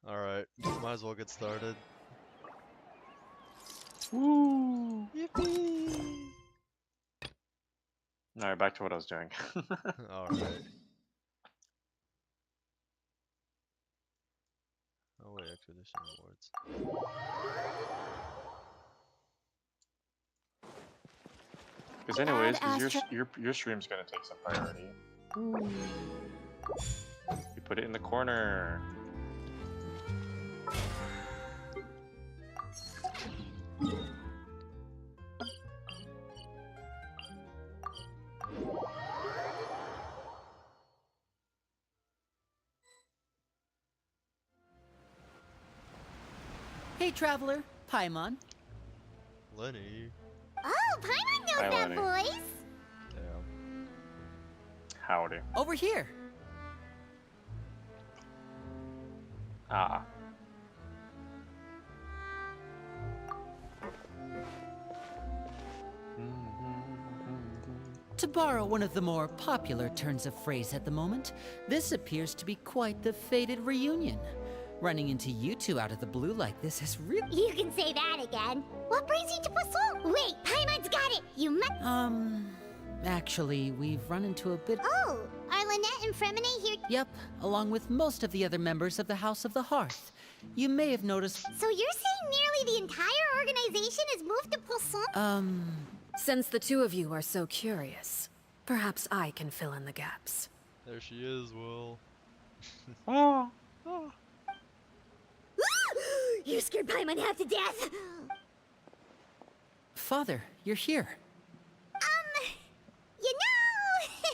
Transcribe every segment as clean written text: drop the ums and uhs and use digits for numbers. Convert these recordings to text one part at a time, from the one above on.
Alright, might as well get started. Woo! Yippee! Alright, back to what I was doing. Alright. Oh wait, expedition rewards. Because anyways, your stream's gonna take some priority. You put it in the corner. Hey, traveler, Paimon. Lenny. Oh, Paimon knows Hi, that Lenny. voice. Damn. Howdy. Over here. Ah. To borrow one of the more popular turns of phrase at the moment, this appears to be quite the fated reunion. Running into you two out of the blue like this is really... You can say that again. What brings you to Poisson? Wait, Paimon's got it. You must. Actually, we've run into a bit... Oh, are Lynette and Fremine here? Yep, along with most of the other members of the House of the Hearth. You may have noticed... So you're saying nearly the entire organization has moved to Poisson? Since the two of you are so curious, perhaps I can fill in the gaps. There she is, Will. Oh. You scared Paimon half to death. Father, you're here. You know,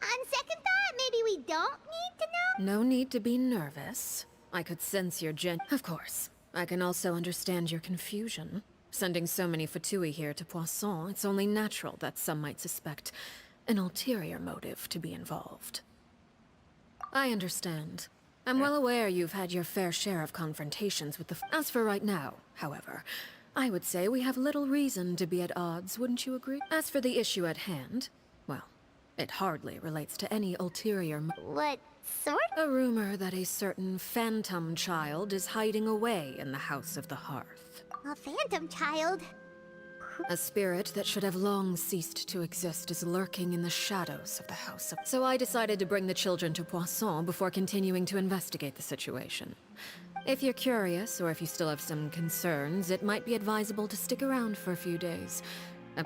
on second thought, maybe we don't need to know. No need to be nervous. I could sense your Of course, I can also understand your confusion. Sending so many Fatui here to Poisson, it's only natural that some might suspect an ulterior motive to be involved. I understand. I'm well aware you've had your fair share of confrontations with the... As for right now, however, I would say we have little reason to be at odds, wouldn't you agree? As for the issue at hand, well, it hardly relates to any ulterior... What sort? A rumor that a certain phantom child is hiding away in the House of the Hearth. A phantom child. A spirit that should have long ceased to exist is lurking in the shadows of the House of... So I decided to bring the children to Poisson before continuing to investigate the situation. If you're curious, or if you still have some concerns, it might be advisable to stick around for a few days.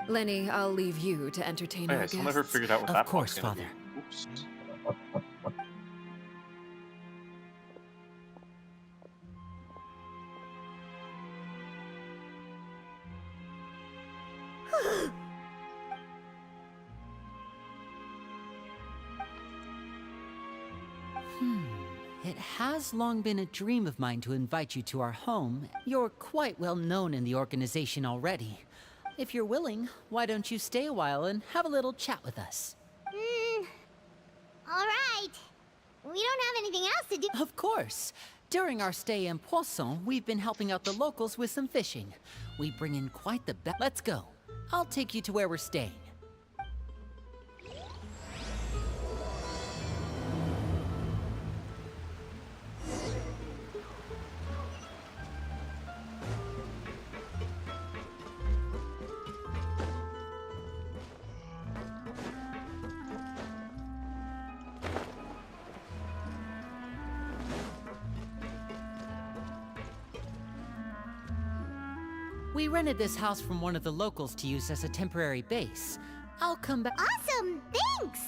Lenny, I'll leave you to entertain Hey, our I still guests. never figured out what Of that course, part's gonna Father. be. Oops. It has long been a dream of mine to invite you to our home. You're quite well known in the organization already. If you're willing, why don't you stay a while and have a little chat with us? All right. We don't have anything else to do. Of course. During our stay in Poisson, we've been helping out the locals with some fishing. We bring in quite the Let's go. I'll take you to where we're staying. We rented this house from one of the locals to use as a temporary base. I'll come back. Awesome. Thanks.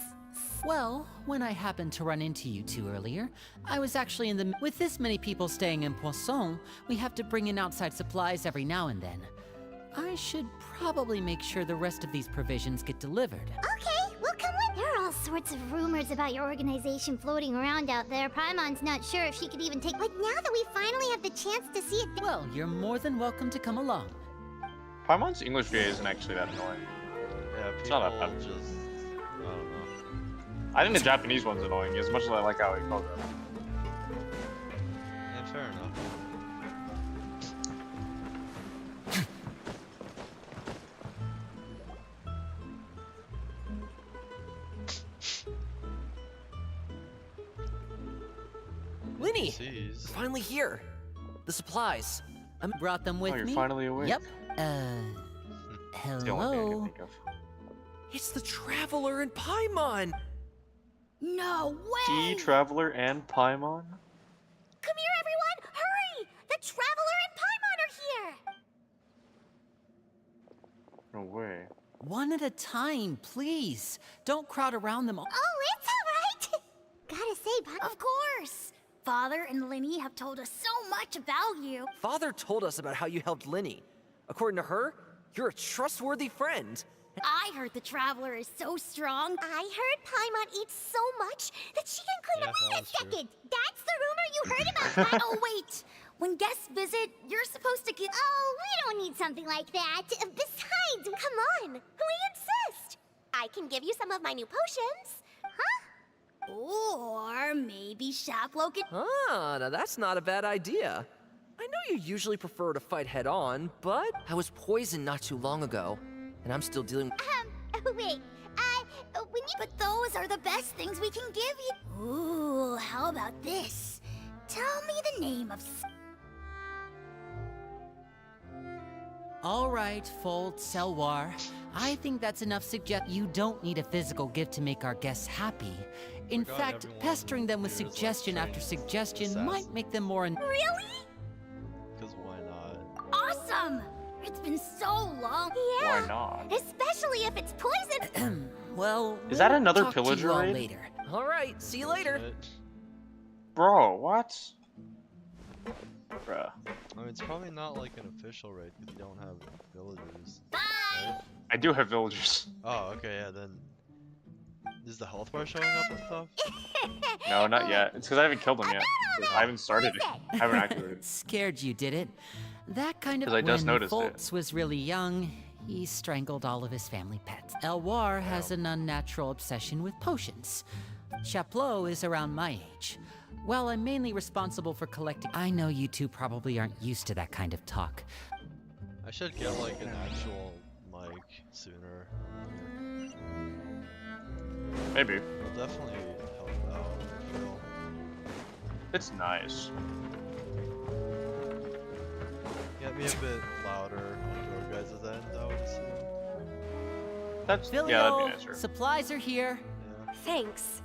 Well, when I happened to run into you two earlier, I was actually in the... With this many people staying in Poisson, we have to bring in outside supplies every now and then. I should probably make sure the rest of these provisions get delivered. Okay, we'll come with. There are all sorts of rumors about your organization floating around out there. Paimon's not sure if she could even take... Like, now that we finally have the chance to see it... Well, you're more than welcome to come along. Paimon's English VA isn't actually that annoying. Yeah, It's people not that bad. just... I don't know. I think the Japanese one's annoying as much as I like how he calls it. Yeah, fair enough. Linny! NPCs. We're finally here. The supplies. I brought them with Oh, you're me. finally awake. Yep. It's the only thing I can Hello. think of. It's the Traveler and Paimon! No Sea way! Traveler and Paimon? Come here, everyone! Hurry! The Traveler and Paimon are here! No way. One at a time, please. Don't crowd around them all. Oh, it's all right! Gotta say, of course! Father and Linny have told us so much about you. Father told us about how you helped Linny. According to her, you're a trustworthy friend. I heard the Traveler is so strong. I heard Paimon eats so much that she can clean Yeah, up. Wait that a was true. second! That's the rumor you heard about? Oh, wait! When guests visit, you're supposed to give. Oh, we don't need something like that. Besides, come on! We insist! I can give you some of my new potions. Huh? Or maybe Shaplo can. Ah, now that's not a bad idea. I know you usually prefer to fight head on, but I was poisoned not too long ago, and I'm still dealing. Wait. When you. But those are the best things we can give you. Ooh, how about this? Tell me the name of. All right, Fold, Selwar. I think that's enough suggest. You don't need a physical gift to make our guests happy. In Forgot fact, everyone pestering them with here is, like, suggestion trained after suggestion assassin. might make them more. Really? Because why not? Awesome! It's been so long. Why not? Especially if it's poison. Well, Is that we'll another talk to you pillager all raid? later. All right, see you later. Shit. Bro, what? Bruh. I mean, it's probably not like an official raid because you don't have villagers. Bye! Right? I do have villagers. Oh, okay, yeah, then. Is the health bar showing up and stuff? No, not yet. It's because I haven't killed them yet. I haven't started it. I haven't activated it. Scared you, did it? That kind of. 'Cause I just when noticed it. Foltz was really young, he strangled all of his family pets. Elwar has an unnatural obsession with potions. Chaplot is around my age. Well, I'm mainly responsible for collecting. I know you two probably aren't used to that kind of talk. I should get like an actual mic sooner. Maybe. It'll definitely help out, I feel. It's nice. Get me a bit louder on your guys' end, I would assume. That's Filial, yeah, that'd be nicer. supplies are here. Yeah. Thanks.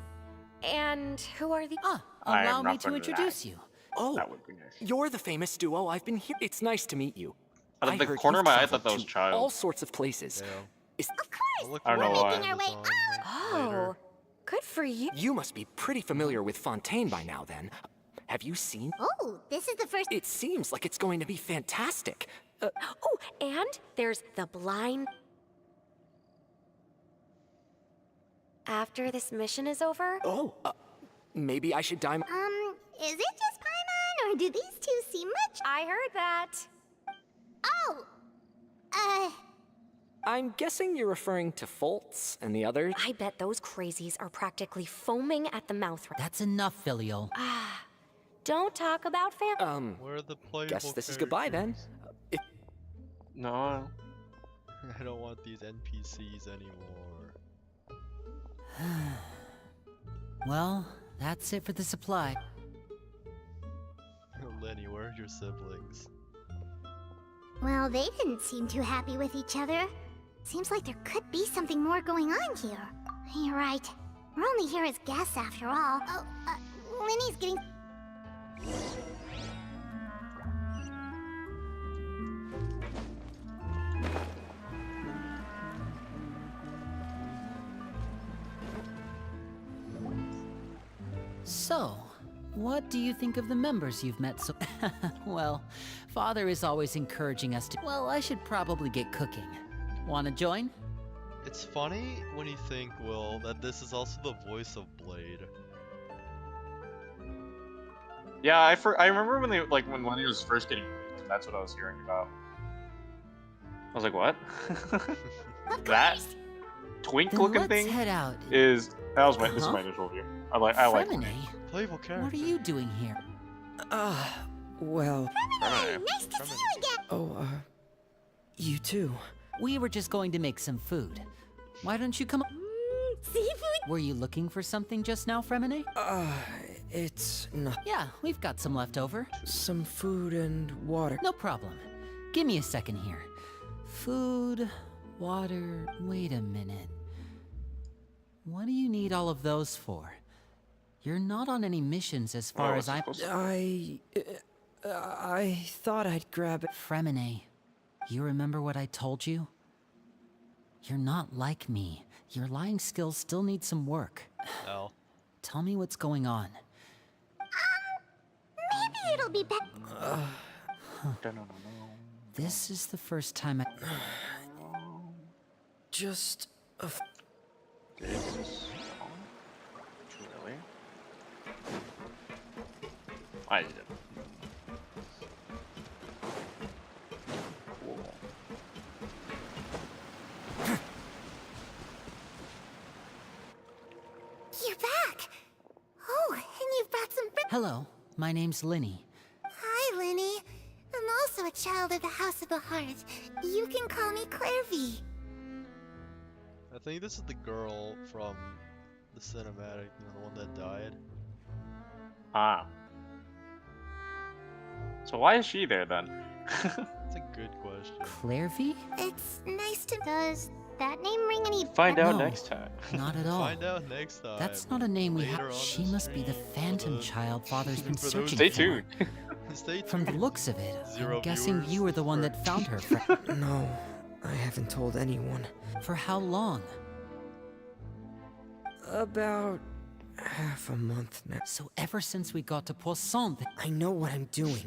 And who are the... Ah, I am allow me not to going to introduce you. Oh, That would be nice. you're the famous duo I've been here. It's nice to meet you. Out of I the heard corner of you've my eye, I traveled thought that was to Child. all sorts of places. Yeah. Is Of course! I'll look I don't for know it why. Making our way on Oh, later. good for you. You must be pretty familiar with Fontaine by now, then. Have you seen? Oh, this is the first. It seems like it's going to be fantastic. Oh, and there's the blind... After this mission is over, Maybe I should dye my... Is it just Paimon, or do these two seem much? I heard that. Oh! I'm guessing you're referring to Foltz and the others? I bet those crazies are practically foaming at the mouth. That's enough, Filial. Don't talk about fam... Where are the playable Guess this is goodbye then. characters? No. I don't want these NPCs anymore. Well, that's it for the supply. Lenny, where are your siblings? Well, they didn't seem too happy with each other. Seems like there could be something more going on here. You're right. We're only here as guests after all. Oh, Lenny's getting... So, what do you think of the members you've met so... Well, Father is always encouraging us to... Well, I should probably get cooking. Wanna join? It's funny when you think, Will, that this is also the voice of Blade. Yeah, I remember when they when Lenny was first getting leaked, and that's what I was hearing about. I was like, what? That twink Then looking let's thing head out. this is my Uh-huh. initial view. I like Lenny. Fremine, Playable character. what are you doing here? Well... Hey, nice to see you again! Oh, you too. We were just going to make some food. Why don't you come... Seafood? Were you looking for something just now, Fremine? It's not. Yeah, we've got some left over. Some food and water. No problem. Give me a second here. Food, water, wait a minute. What do you need all of those for? You're not on any missions as far as I'm... I thought I'd grab it. Fremine, you remember what I told you? You're not like me. Your lying skills still need some work. L. Tell me what's going on. Maybe it'll be better. This is the first time I... Just a... Really? I did. Cool. You're back. Oh, and you've brought some Hello, my name's Linny. Hi, Linny. I'm also a child of the House of the Heart. You can call me Clairvy. I think this is the girl from the cinematic, the one that died. Ah. So why is she there then? That's a good question. Clairvy? It's nice to... Does that name ring any... Find out No. next time. Not at all. Find out next time. That's not a name we Later have. on She this must be the stream. phantom child Father's been For those- searching Stay for. tuned. Stay tuned. From the looks of it, Zero I'm guessing viewers you were the one for- that found her. No, I haven't told anyone. For how long? About half a month now. So ever since we got to Poisson, I know what I'm doing.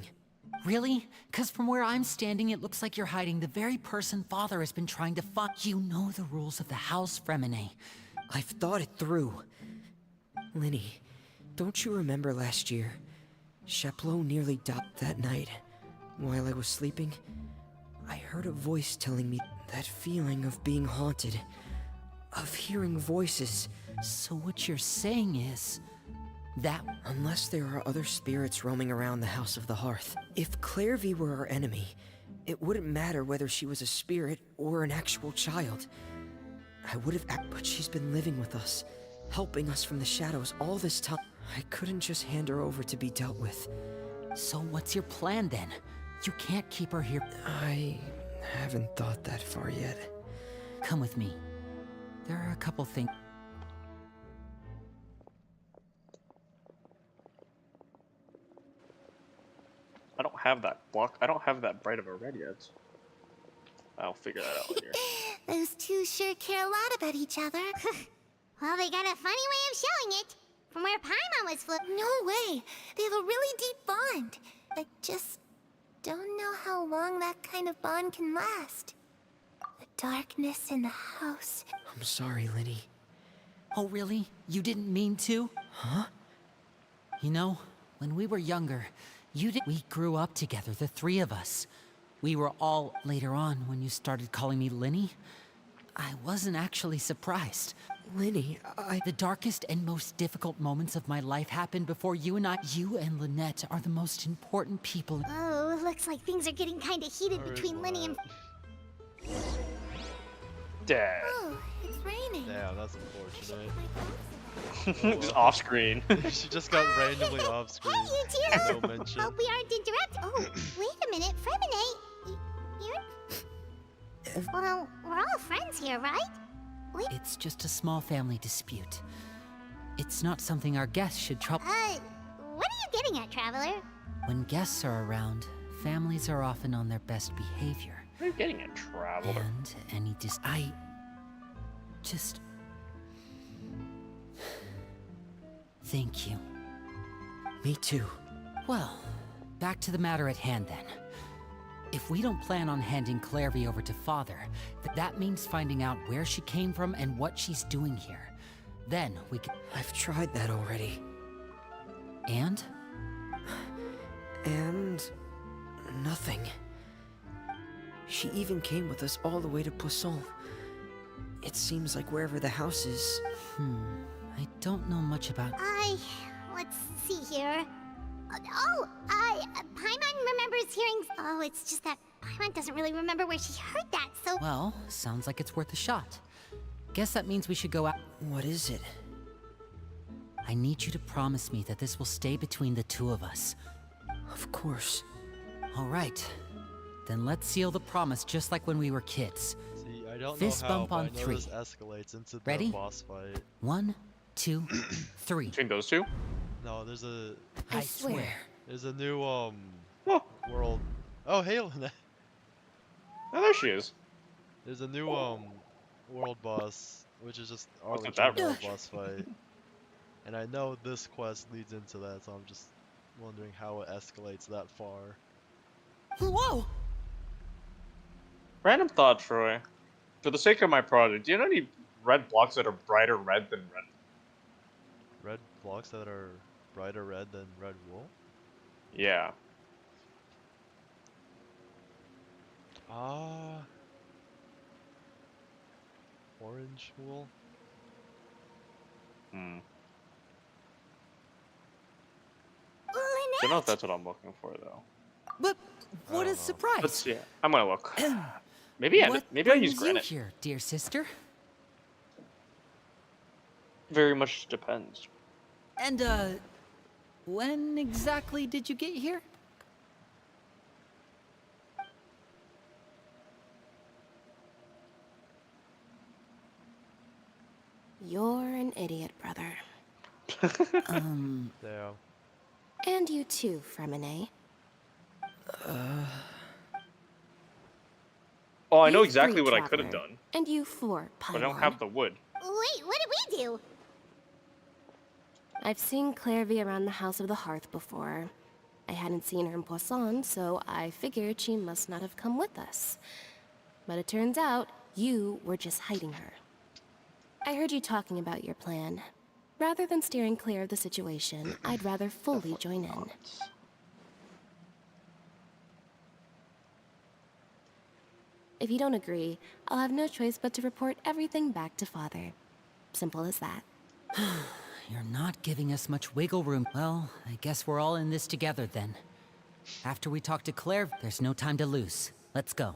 Really? Because from where I'm standing, it looks like you're hiding the very person Father has been trying to find. You know the rules of the house, Fremine. I've thought it through. Linny, don't you remember last year? Sheplo nearly died that night. While I was sleeping, I heard a voice telling me that feeling of being haunted, of hearing voices. So what you're saying is that... Unless there are other spirits roaming around the House of the Hearth. If Clairvy were our enemy, it wouldn't matter whether she was a spirit or an actual child. I would have but she's been living with us, helping us from the shadows all this time. I couldn't just hand her over to be dealt with. So what's your plan then? You can't keep her here. I haven't thought that far yet. Come with me. There are a couple things... I don't have that block. I don't have that bright of a red yet. I'll figure that out later. Those two sure care a lot about each other. Well, they got a funny way of showing it. From where Paimon was No way. They have a really deep bond. I just don't know how long that kind of bond can last. The darkness in the house. I'm sorry, Linny. Oh, really? You didn't mean to? Huh? You know, when we were younger, we grew up together, the three of us. We were all later on when you started calling me Linny. I wasn't actually surprised. Linny, The darkest and most difficult moments of my life happened before you and I. You and Lynette are the most important people. Oh, looks like things are getting kind of heated Where is between Linny and... Dad. Oh, it's raining. Damn, that's unfortunate. Just off screen. She just got randomly off screen. Hey, you two! No mention. Hope we aren't interrupted. Oh, wait a minute, Fremine. You're... Well, we're all friends here, right? Wait, It's just a small family dispute. It's not something our guests should trouble. what are you getting at, Traveler? When guests are around, families are often on their best behavior. What are you getting at, Traveler? And any I just... Thank you. me too. Well, back to the matter at hand then. If we don't plan on handing Clairvy over to Father, that means finding out where she came from and what she's doing here. Then we can... I've tried that already. And? And... nothing. She even came with us all the way to Poisson. It seems like wherever the house is... I don't know much about... Let's see here. Paimon remembers hearing... Oh, it's just that Paimon doesn't really remember where she heard that, so... Well, sounds like it's worth a shot. Guess that means we should go out... What is it? I need you to promise me that this will stay between the two of us. Of course. All right. Then let's seal the promise just like when we were kids. See, I don't Fist know how, bump but on I know 3. this escalates into the Ready? boss fight. 1, 2, 3. Between those two? No, there's a I swear. new Oh, world. Oh, hey, Lynette. oh, there she is. There's a new world boss, which is just What's with that Arlecchino rush? boss fight. And I know this quest leads into that, so I'm just wondering how it escalates that far. Whoa! Random thought, Troy. For the sake of my project, do you know any red blocks that are brighter red than red? Red blocks that are brighter red than red wool? Yeah. Orange wool? Hmm. Lynette! Don't know if that's what I'm looking for though. But what a know. surprise! Let's see. I'm gonna look. Maybe What maybe I use brings you granite. here, dear sister? Very much depends. And when exactly did you get here? You're an idiot, brother. There. And you too, Fremine. Oh, I know You exactly three, what I could have Traveler. done, And you 4, but I don't Paimon. have the wood. Wait, what did we do? I've seen Clairvy around the House of the Hearth before. I hadn't seen her in Poisson, so I figured she must not have come with us. But it turns out, you were just hiding her. I heard you talking about your plan. Rather than steering clear of the situation, I'd rather fully join in. If you don't agree, I'll have no choice but to report everything back to Father. Simple as that. You're not giving us much wiggle room. Well, I guess we're all in this together then. After we talk to Claire, there's no time to lose. Let's go.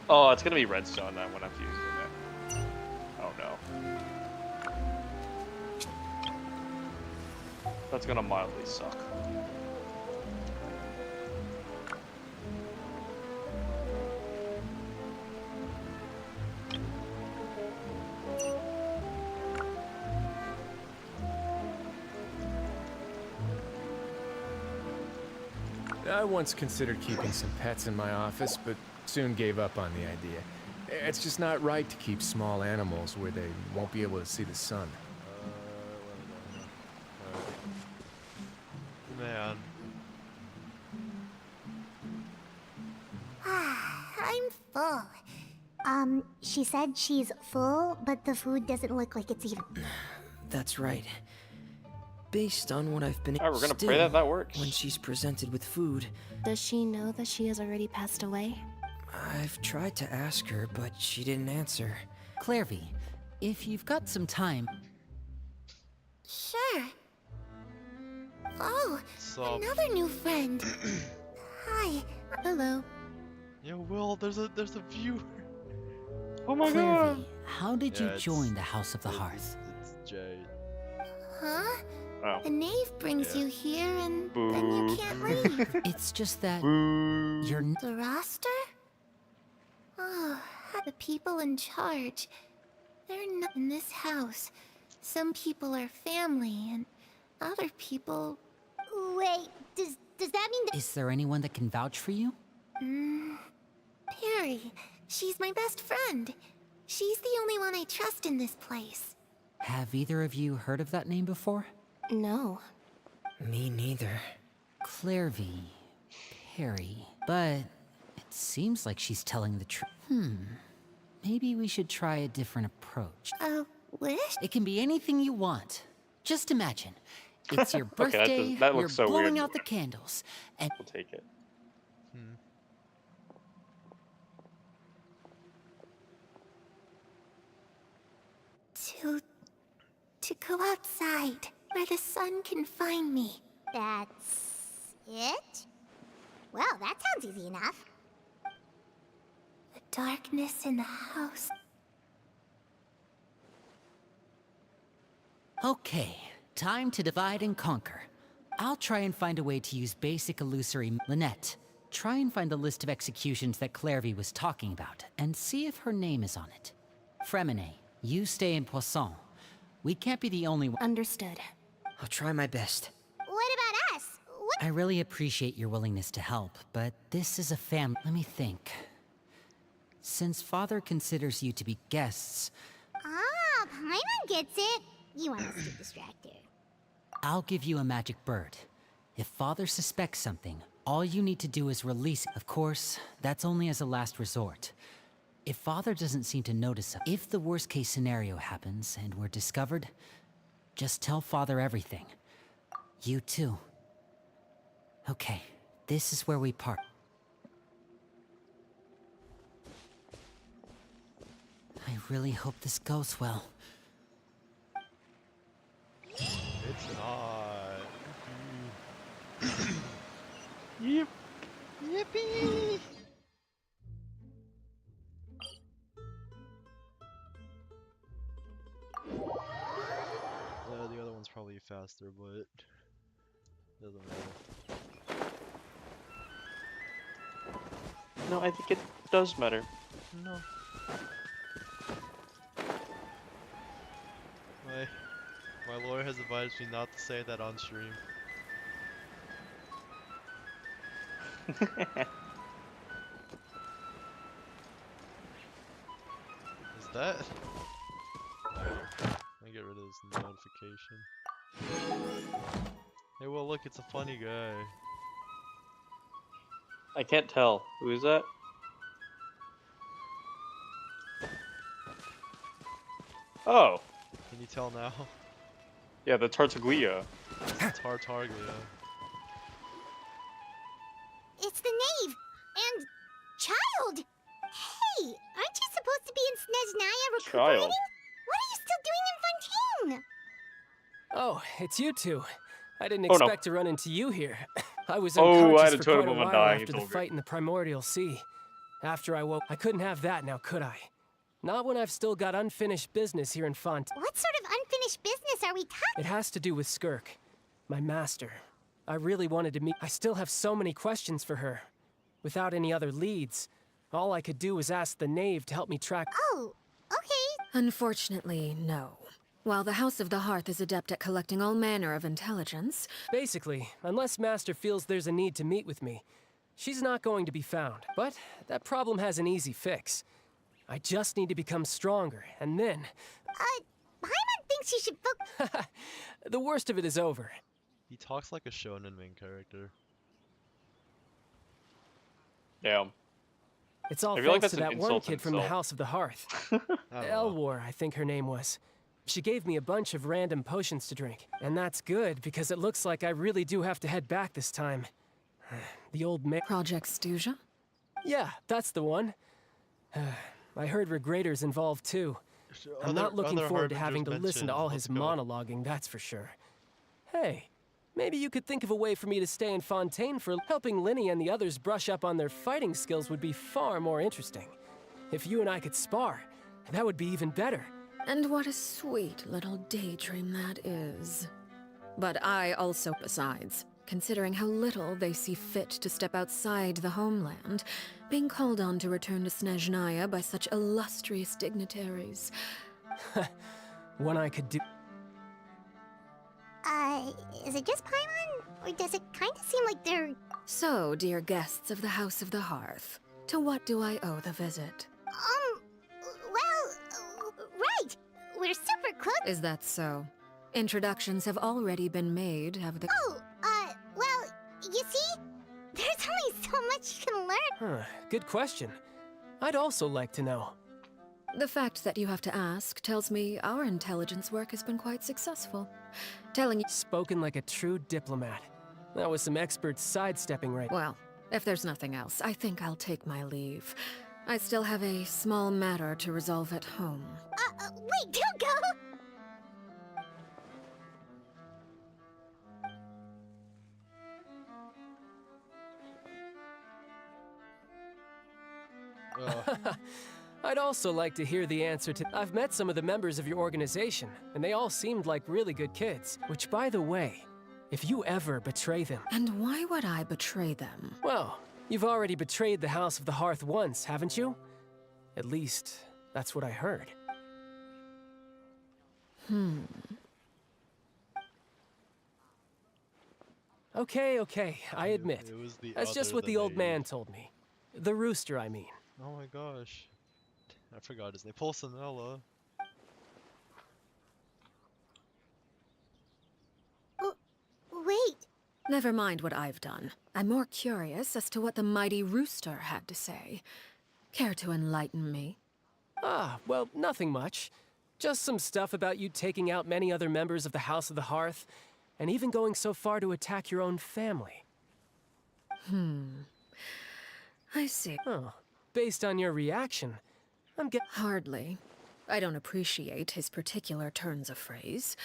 Oh, it's gonna be redstone then when I'm using it. Oh no. That's gonna mildly suck. I once considered keeping some pets in my office, but soon gave up on the idea. It's just not right to keep small animals where they won't be able to see the sun. Man. I'm full. She said she's full, but the food doesn't look like it's even. That's right. Based on what I've been Alright, we're gonna still, pray that that works. when she's presented with food, Does she know that she has already passed away? I've tried to ask her, but she didn't answer. Clairvy, if you've got some time, Sure. Oh, Sup? another new friend. Hi. Hello. Yo, Will, there's a viewer. Oh my Clairvy, how did Yeah, you it's- join the House of the Hearth? It's Jade. Huh? Oh. The knave brings Yeah. you here and Boo. then you can't leave. It's just that Boo. you're The roster? Oh, the people in charge. They're not in this house. Some people are family and other people... Wait, does that mean that... Is there anyone that can vouch for you? Perry. She's my best friend. She's the only one I trust in this place. Have either of you heard of that name before? No. Me neither. Clairvy, Perry. But it seems like she's telling the truth. Maybe we should try a different approach. A wish? It can be anything you want. Just imagine. It's your Okay, that birthday, that you're looks so blowing weird. out the candles, and We'll take it. To go outside, where the sun can find me. That's it? Well, that sounds easy enough. The darkness in the house. Okay, time to divide and conquer. I'll try and find a way to use basic illusory. Lynette, try and find the list of executions that Clairvy was talking about, and see if her name is on it. Fremine, you stay in Poisson. We can't be the only one. Understood. I'll try my best. What about us? What? I really appreciate your willingness to help, but this is a family. Let me think. Since Father considers you to be guests, Ah, Paimon gets it. You want us to distract her. I'll give you a magic bird. If Father suspects something, all you need to do is release it. Of course, that's only as a last resort. If Father doesn't seem to notice us, if the worst case scenario happens and we're discovered, just tell Father everything. You too. Okay, this is where we part. I really hope this goes well. It's not. Yep. Yippee! The other one's probably faster, but doesn't matter. No, I think it does matter. No. My lawyer has advised me not to say that on stream. Is that? I get rid of this notification. Hey, well, look, it's a funny guy. I can't tell. Who is that? Oh, Can you tell now? yeah, the Tartaglia. It's Tartaglia. It's the knave! And... child! Hey, aren't you supposed to be in Snezhnaya recuperating? Child. What are you still doing in Fontaine? Oh, it's you two. I didn't Oh, no. expect to run into you here. I was Oh, I unconscious had a for totem quite a of a while die, after the told me. fight in the Primordial Sea. After I woke, I couldn't have that now, could I? Not when I've still got unfinished business here in Font. What sort of unfinished business are we It has to do with Skirk, my master. I really wanted to meet. I still have so many questions for her. Without any other leads, all I could do was ask the knave to help me track. Oh, okay. Unfortunately, no. While the House of the Hearth is adept at collecting all manner of intelligence, Basically, unless Master feels there's a need to meet with me, she's not going to be found. But that problem has an easy fix. I just need to become stronger, and then... Paimon thinks you should focus. the worst of it is over. He talks like a shonen main character. Damn. It's all I feel like thanks to that's that an one insult kid in from the itself. House of the Hearth. I don't know. Elwar, I think her name was. She gave me a bunch of random potions to drink. And that's good, because it looks like I really do have to head back this time. The old man... Project Stuja? Yeah, that's the one. I heard Regrador's involved too. I'm not looking Other forward to having to harbingers listen to all his mentioned. Let's go. monologuing, that's for sure. Hey, maybe you could think of a way for me to stay in Fontaine for helping Linny and the others brush up on their fighting skills would be far more interesting. If you and I could spar, that would be even better. And what a sweet little daydream that is. But I also, besides, considering how little they see fit to step outside the homeland, being called on to return to Snezhnaya by such illustrious dignitaries. One I could do. Is it just Paimon? Or does it kind of seem like they're... So, dear guests of the House of the Hearth, to what do I owe the visit? right! We're super close. Is that so? Introductions have already been made, have they? Oh, well, you see? There's only so much you can learn. Huh, good question. I'd also like to know. The fact that you have to ask tells me our intelligence work has been quite successful. Telling you... Spoken like a true diplomat. That was some expert sidestepping right. Well, if there's nothing else, I think I'll take my leave. I still have a small matter to resolve at home. Wait, don't go! I'd also like to hear the answer to. I've met some of the members of your organization, and they all seemed like really good kids. Which, by the way, if you ever betray them. And why would I betray them? Well, you've already betrayed the House of the Hearth once, haven't you? At least, that's what I heard. Okay, I admit. It was the That's just other what the than old naive. man told me. The rooster, I mean. Oh my gosh. I forgot his name. Pulcinella. Wait. Never mind what I've done. I'm more curious as to what the mighty rooster had to say. Care to enlighten me? Ah, well, nothing much. Just some stuff about you taking out many other members of the House of the Hearth, and even going so far to attack your own family. I see. Oh, based on your reaction, Hardly. I don't appreciate his particular turns of phrase,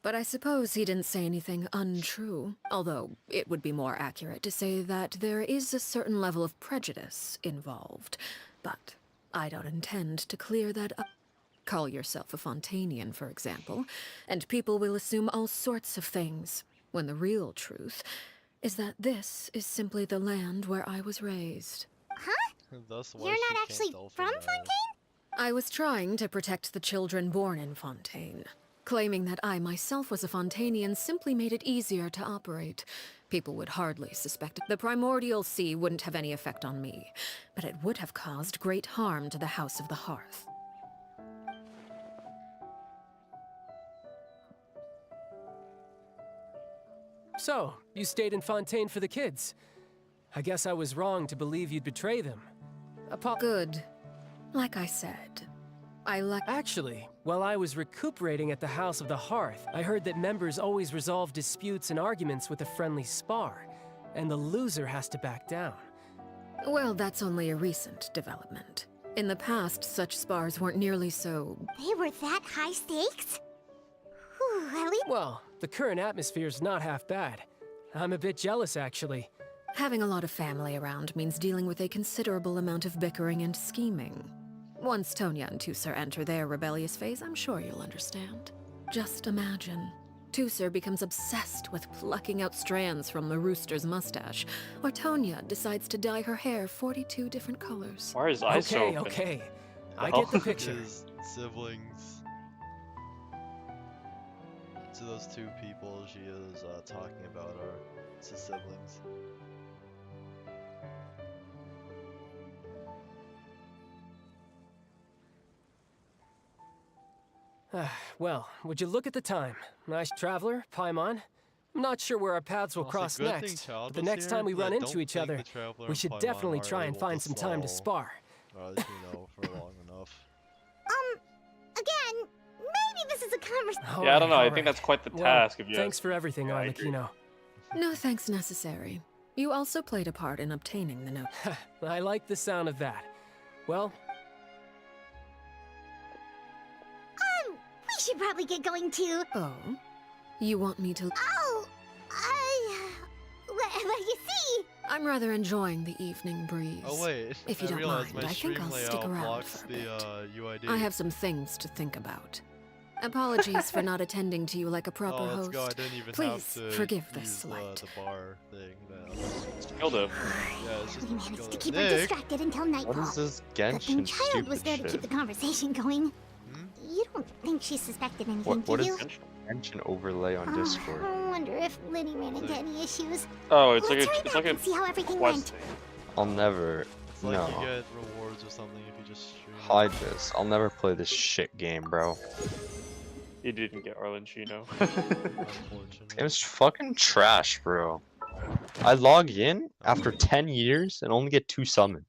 but I suppose he didn't say anything untrue, although it would be more accurate to say that there is a certain level of prejudice involved. But I don't intend to clear that up. Call yourself a Fontanian, for example, and people will assume all sorts of things, when the real truth is that this is simply the land where I was raised. Thus why You're she not can't actually tell from that. Fontaine? I was trying to protect the children born in Fontaine. Claiming that I myself was a Fontanian simply made it easier to operate. People would hardly suspect it. The primordial sea wouldn't have any effect on me, but it would have caused great harm to the House of the Hearth. So, you stayed in Fontaine for the kids. I guess I was wrong to believe you'd betray them. Good. Like I said, Actually, while I was recuperating at the House of the Hearth, I heard that members always resolve disputes and arguments with a friendly spar, and the loser has to back down. Well, that's only a recent development. In the past, such spars weren't nearly so... They were that high stakes? Whew, at least... Well, the current atmosphere's not half bad. I'm a bit jealous, actually. Having a lot of family around means dealing with a considerable amount of bickering and scheming. Once Tonya and Tusser enter their rebellious phase, I'm sure you'll understand. Just imagine. Tusser becomes obsessed with plucking out strands from the rooster's mustache, or Tonya decides to dye her hair 42 different colors. Why are his eyes so open? Okay. I Oh. get the picture. His siblings. To those two people she is talking about are his siblings. Well, would you look at the time? Nice traveler, Paimon. I'm not sure where our paths will Well, it's a cross good thing next, Child but the was next here. time we run I into don't each think other, the Traveler we and should Paimon definitely are try and able find some time to swallow, spar. for long enough. Again, maybe this is a conversation. Yeah, I don't know. I Alright. think that's quite the Well, task. If you thanks for everything, Yeah, I agree. Arlecchino. No thanks necessary. You also played a part in obtaining the note. I like the sound of that. Well, We should probably get going too. Oh? You want me to... Oh, well, you see, I'm rather enjoying the evening breeze. Oh wait, If you I don't realized mind, my I think stream I'll stick layout around blocks for a the bit. UID. I have some things to think about. Apologies for not attending to you like a proper Oh, let's host. go. I didn't even Please have to forgive this use slight. the bar thing. No. Hilda. Yeah, it's just we managed to keep Nick. her distracted until nightfall. What is this Good thing Genshin Child was stupid there to keep shit? the conversation going. Hmm? You don't think she suspected anything, What do is you? Genshin overlay on Discord? I wonder if Liddy ran into any issues. Oh, it's Let's like hurry a, it's back like a and see how everything quest went. thing. I'll never. It's like No. you get rewards or something if you just stream. Hide this. I'll never play this shit game, bro. He didn't get Arlecchino. Unfortunately. It's fucking trash, bro. I log in after 10 years and only get 2 summons.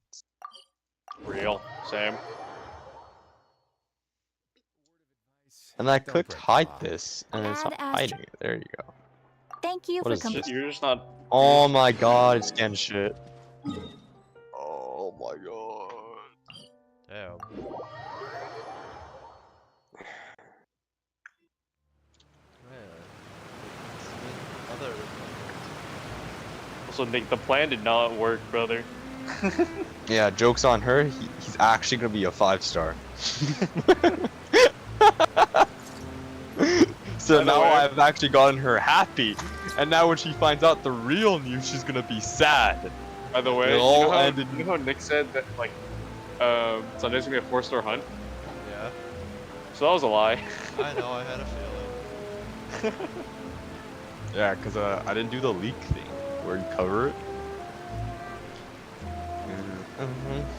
Real. Same. And I Don't clicked break the hide law. this, and it's not Add asterisk. hiding it. There you go. Thank you What for is coming. this? You're just not. Oh my god, it's Genshin. Oh my god. Damn. Man. Other. Also, Nick, the plan did not work, brother. Yeah, joke's on her. He's actually gonna be a 5-star. So By the now way- I've actually gotten her happy, and now when she finds out the real news, she's gonna be sad. By the way, It you all know, how, ended- you know how Nick said that like Sunday's gonna be a 4-star hunt? Yeah, So that was a lie. I know. I had a feeling. Yeah, cause I didn't do the leak thing where you cover it.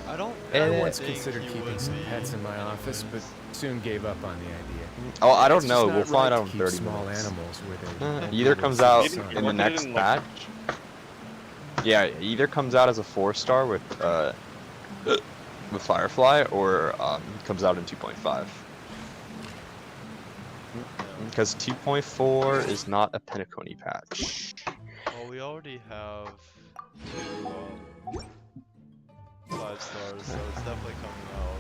I don't. I think once he considered keeping would some be pets in my office, but soon gave up on the idea. Oh, I don't It's just know. not We'll find right out to in keep 30 small minutes. animals where they won't Either be comes able to out see the Maybe sun. in the market it next in, like- patch. Yeah, it either comes out as a 4-star with Firefly, or comes out in 2.5. Because 2.4 is not a Penacony patch. Well, we already have 2 5 stars, so it's definitely coming out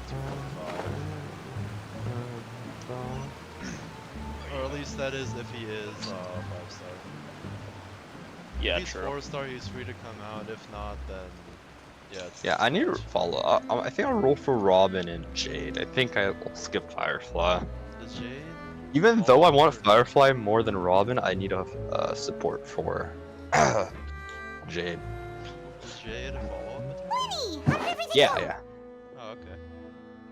2.5. Or at least that is if he is 5-star. Yeah, If he's true. 4-star, he's free to come out. If not, then yeah. It's Yeah, I need to follow. I think I'll roll for Robin and Jade. I think I'll skip Firefly. Is Jade? Even Oh, though I want sure. Firefly more than Robin, I need a support for Jade. Is Jade a follow-up material? Lenny, how did everything Yeah, go? yeah. Oh, okay.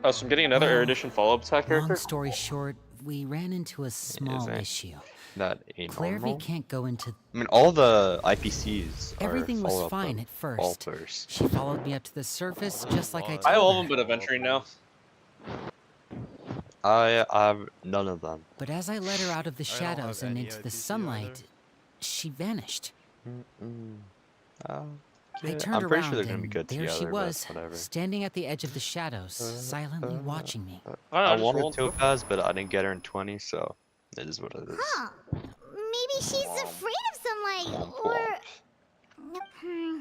Oh, so I'm getting another Air Well, Edition follow-up to that character? Long story short, we ran into a small it? issue. That ain't Clairvy normal. can't go into. I mean, all the IPCs are Everything was follow-up fine of at first. Alters. She followed me up to the surface, just like I I told love her. them, but adventuring now. I have none of them. But as I led her out of the I don't shadows have and any into the IPC sunlight, either. she vanished. I Yeah, turned I'm pretty around sure they're gonna be and good there together, she but was, whatever. standing at the edge of the shadows, silently watching me. I just wanted rolled- Topaz, but I didn't get her in 20, so it is what it is. Huh. Maybe she's afraid of sunlight, Womp or... womp. Hmm.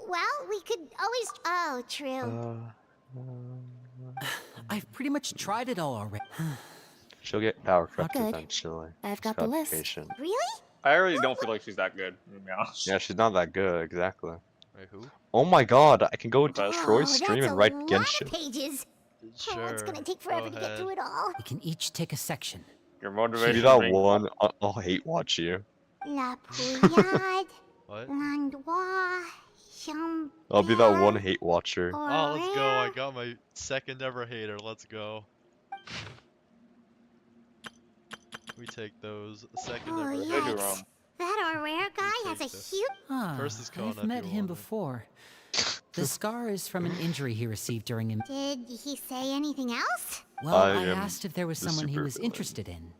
Well, we could always... Oh, true. I've pretty much tried it all already. She'll get power crept Good. eventually. I've Just got the gotta be list. patient. Really? I really don't feel like she's that good, to be honest. Yeah, she's not that good, exactly. Wait, who? Oh my god, I can go to Topaz. Troy's Oh, stream that's and a write lot Genshin. of pages. Sure. Oh, it's gonna take go forever to get ahead. through it all. We can each take a section. Your Be motivation that being- one, I'll hate watch you. La Pouillade, What? l'endroit, champ... I'll be that one hate watcher. Oh, let's go. I got my second ever hater. Let's go. We take those. Second Oh, ever They do hater. wrong. That Aurora guy has a take this. huge... Ah, First is Conan, I've if met you him wonder. before. The scar is from an injury he received during a... Did he say anything else? Well, I I am asked if there was the someone he super was villain. interested in.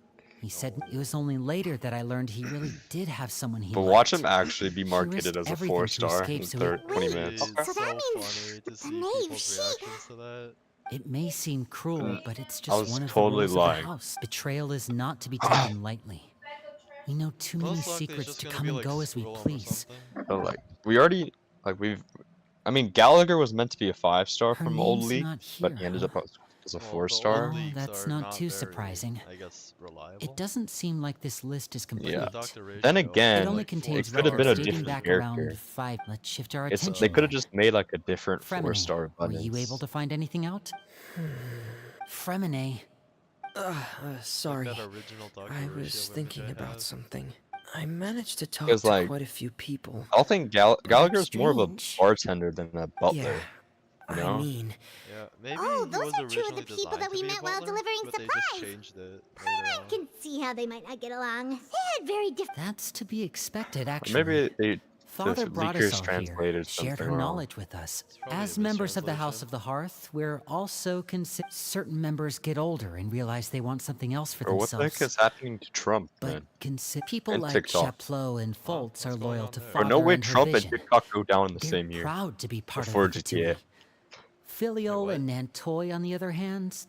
He said it was only later that I learned he really did have someone he But liked. watch him actually be He marketed risked as a everything to 4-star in escape, so he- 20 Wait. minutes. It's So that means funny to see Maeve, people's she- reactions to that. It may seem cruel, but it's I just was one of totally the rules lying. of the house. Betrayal is not to be taken lightly. We know too many Most likely it's secrets just to gonna come be and like go as we Scroll or please. something. So like, we already, like I mean, Gallagher was meant to be a 5-star Her from Old name's League, not but here, he ended huh? up as a Well, the 4-star. old Oh, leaks that's are not too very, surprising. I guess reliable. It doesn't seem like this list is complete. Yeah. Dr. Ratio Then has, again, It only like, contains it could have been a records dating different back around character. 5. Let's shift our It's, attention. they could have there. just made like a different Fremine, 4-star were abundance. you able to find anything out? Fremine, Sorry. that original Dr. I Ratio was image thinking I about have. something. I managed to talk Because, to like, quite a few people. I think Gallagher's more of a strange. bartender than a butler. Yeah, you I know? mean, Yeah, maybe Oh, he those was are two of the originally people designed that we to be a met while butler, delivering but they supplies. just changed it Paul later and I can see how they might not get along. They had very different... that's to be expected, Or actually. maybe they Father the brought leakers us all translated here, shared something her wrong. knowledge with us. probably As a members of the House mistranslation. of the Hearth, we're also certain members get older and realize they want something else for Or what the themselves. heck is happening to Trump, But man? people And like TikTok. Chaplot and Foltz are what's going loyal on to there? Or Father no way and her Trump and vision. TikTok go down in the They're same year. proud to be part Before of the GTA. Fatui. Filial what? and Nantoy, on the other hand,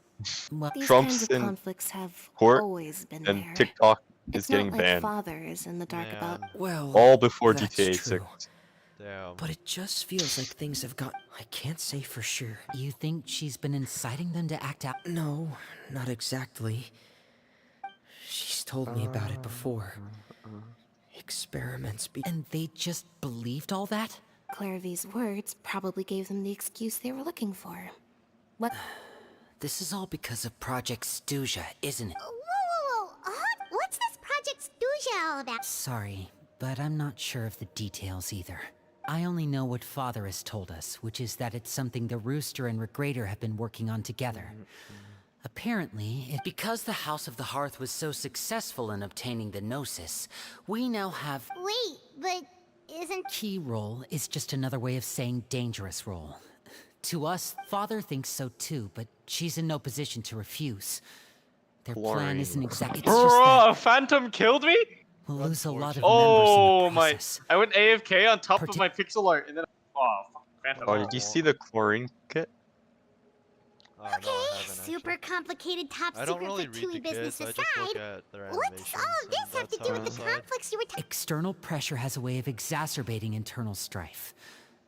well, These Trump's kinds of in conflicts have court, always been And there. TikTok is It's getting not like banned. Father is in the dark about. Man, well, All before that's GTA true. 6. damn. But it just feels like things have got. I can't say for sure. you think she's been inciting them to act out? No, not exactly. She's told me about it before. Experiments be. And they just believed all that? Clairvy's words probably gave them the excuse they were looking for. What? This is all because of Project Stuja, isn't it? Whoa. What's this Project Stuja all about? Sorry, but I'm not sure of the details either. I only know what Father has told us, which is that it's something the Rooster and Regrader have been working on together. Apparently, because the House of the Hearth was so successful in obtaining the Gnosis, we now have... Wait, but isn't... Key role is just another way of saying dangerous role. To us, Father thinks so too, but she's in no position to refuse. Their plan isn't exactly... It's just Bro, that a phantom killed me? we'll lose a lot of Oh members in the my! process. I went AFK on top of my pixel art, and then fucking phantom. Oh, did you see the chlorine kit? Oh, no, I Okay, haven't super actually. complicated top I don't secret really read Fatui the business kits, I just look aside. at their What's animations. all of this and have to that's do how I with the decide. conflicts you were External pressure has a way of exacerbating internal strife.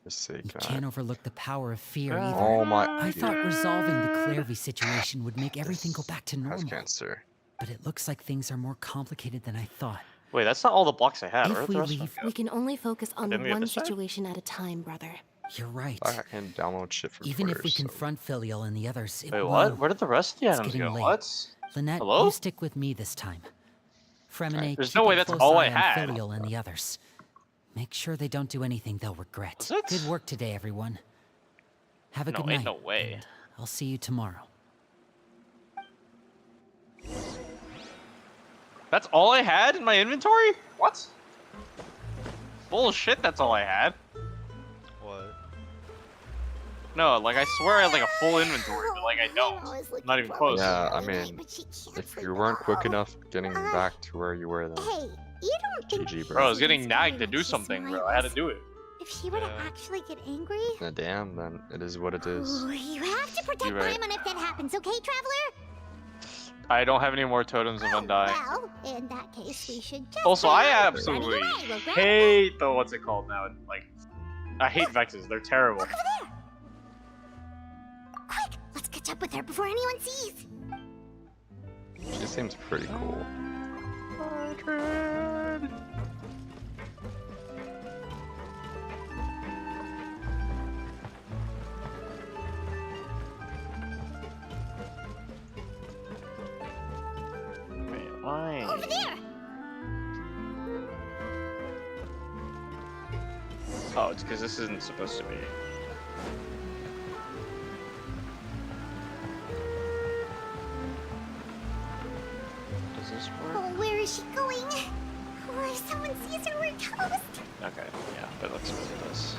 Just say, You can can't overlook the power of fear Oh either. Oh my. I thought resolving the Clairvy situation would make everything go back to Has normal. cancer. But it looks like things are more complicated than I thought. Wait, that's not all the blocks I had. Where If did we the rest of leave, them We can only focus on Didn't we get one this side? situation at a time, brother. you're right. I can download shit from Even Twitter, if we so- confront Filial and the others, it Wait, will... what? Where did the rest of the It's items getting go? late. What? Lynette, Hello? you stick with me this time. Fremine, There's keep no way a that's close all I eye on had. Filial and the others. Make sure they don't do anything they'll regret. Was it? Good work today, everyone. Have a No, good ain't night. no way. and I'll see you tomorrow. That's all I had in my inventory? What? Bullshit, that's all I had. What? No, like I swear I had like a full inventory, but like I don't. Not even close. Yeah, I mean, if you weren't quick enough getting back to where you were, then Hey, you don't think GG, Bro, I was she's getting nagged to inspired do when she something, bro. I had to smiles? do it. If she were to Yeah. actually get angry... damn, then it is what it is. Ooh, you have to protect You're right. Paimon if that happens, okay, Traveler? I don't have any more totems of Undying. Well, in that case, we should just... Also, plan I on absolutely running away. We'll grab hate the what's it called now. Like, I hate Vexes. They're terrible. Look over there! Quick, let's catch up with her before anyone sees. She seems pretty cool. Wait, why? Over there! Oh, it's because this isn't supposed to be. Does this work? Oh, where is she going? Or if someone sees her, we're toast. Okay, yeah, that looks ridiculous.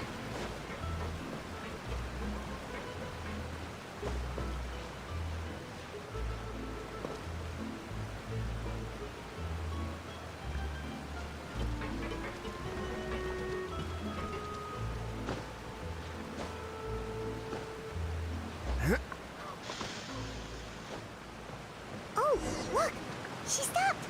Oh, look! She stopped!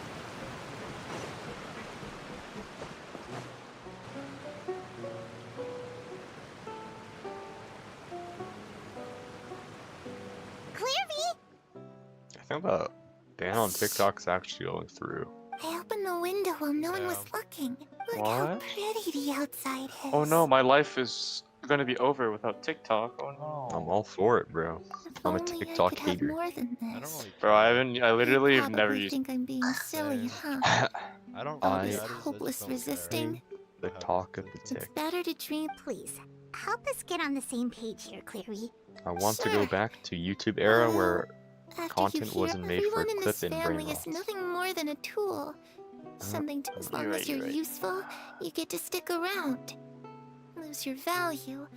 Clairvy! I think that Dan on TikTok's actually going through. I opened the window while no one was Yeah. looking. Look how What? pretty the outside is. Oh no, my life is gonna be over without TikTok. Oh no. I'm all for it, bro. If I'm a only I TikTok could have hater. more than I don't this. really. Bro, I literally You have never probably used. think I'm being silly, Same. huh? I don't. All I- this I just hopeless don't care. resisting. The talk of the It's tick. better to dream. Please, help us get on the same page here, Clary. I want to Sure. go back to YouTube era where After content you hear, wasn't made for everyone in this clip and family brain is rots. nothing more than a tool. Something to, as long You're as right, you're you're right. useful, you get to stick around. Lose your value.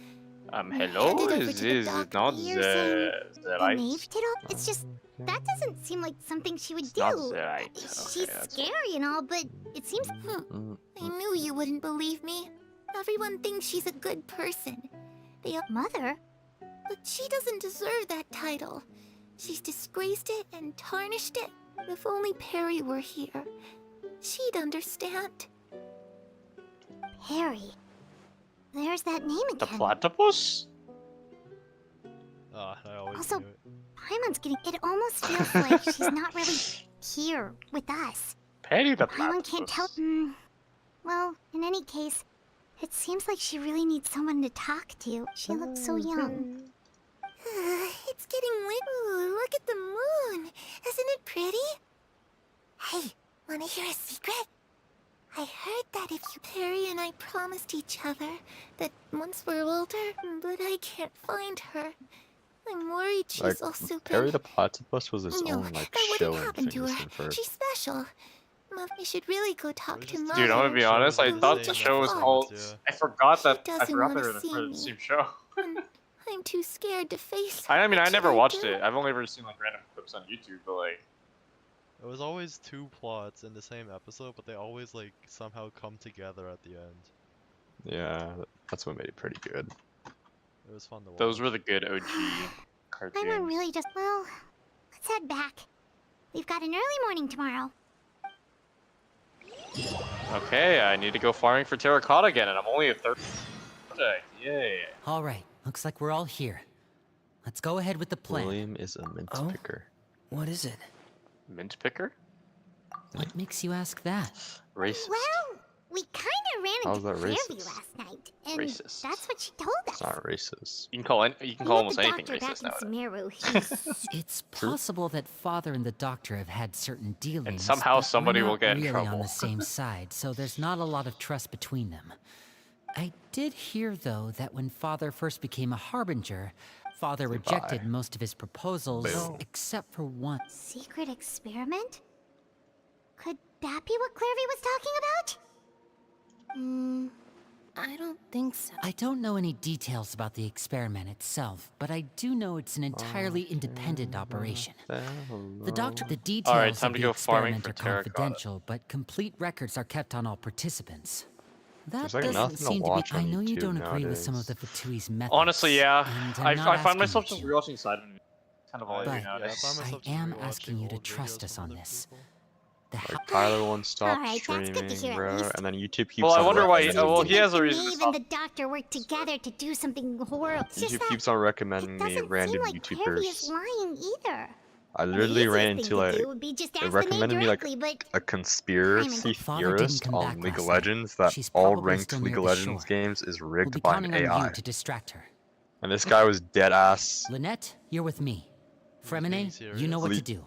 Hello? Hand it over Is to the this doctor. not You're saying the right? Knave Tittle? It's just, that doesn't seem like something she would It's do. not the right. She's Okay, that's fine. scary and all, but it seems... Mm, I knew you wouldn't believe me. Everyone thinks she's a good person. They Mother? But she doesn't deserve that title. She's disgraced it and tarnished it. If only Perry were here, she'd understand. Perry? There's that name The again. platypus? Oh, I always Also- knew it. Paimon's getting... It almost feels like she's not really here with us. Paimon the Paimon platypus. can't tell... well, in any case, It seems like she really needs someone to talk to. She looks so young. It's getting lit. Ooh, look at the moon. Isn't it pretty? Hey, wanna hear a secret? I heard that if you... Perry and I promised each other that once we're older, but I can't find her. I'm worried she's Like, also Perry been... the Platypus was his No, own like that show wouldn't in happen to her. Phineas and Ferb. She's special. Mom, we should really go talk We're to just Mom. Dude, I'm gonna be honest. I Shows in thought the the same show was episode, called. yeah. I forgot that. She I doesn't forgot they wanna were the see part of the me. same show. I'm too scared to face. I mean, I What never should watched do? it. I've only ever seen like random clips on YouTube, but like. It was always two plots in the same episode, but they always like somehow come together at the end. Yeah, that's what made it pretty good. It was fun to watch. Those were the good OG I'm cartoons. really just... Well, let's head back. We've got an early morning tomorrow. Okay, I need to go farming for terracotta again, and I'm only a third. Yay. All right, looks like we're all here. Let's go ahead with the plan. William is a mint Oh? picker. What is it? Mint picker? What makes you ask that? Racist. Well, we kind of ran How's into that Clairvy racist? last night, and Racist. that's what she told us. It's not racist. You can call We almost met the anything doctor racist back in nowadays. Sumeru. He's... It's possible that Father and the Doctor have had certain dealings, somehow but we're somebody will not get in really on trouble. the same side, so there's not a lot of trust between them. I did hear, though, that when Father first became a Harbinger, Father rejected most of his proposals, Boom. except for one. Secret experiment? Could that be what Clairvy was talking about? I don't think so. I don't know any details about the experiment itself, but I do know it's an entirely independent operation. The details time of to the go farming experiment for are terracotta. confidential, but complete records are kept on all participants. That There's, like, doesn't nothing to seem to be. watch I on know you YouTube don't agree with some of the nowadays. Fatui's methods. Honestly, yeah. and I'm I not find asking myself you just to. rewatching side of it. Kind of all I But do nowadays. I find myself I just am rewatching asking you to old trust videos us from on other this. people. Like Tyler won't stop Alright, that's good to streaming, hear at bro, least. and then YouTube keeps Well, I on wonder why. recommending Well, me. he has a The reason to Maeve stop. and the Doctor worked together to do something horrible. It's just YouTube that keeps on it recommending me doesn't random seem like Clairvy is YouTubers. lying either. I The literally easiest ran thing into to like do would be just it ask the Maeve recommended me like directly, but a conspiracy Father didn't theorist come on back League of last night. Legends that She's all probably ranked still League near of the Legends shore. games is We'll rigged be by counting an on AI. you to distract her. And this guy was dead ass. Lynette, you're with me. Fremine, being you know what to serious. do.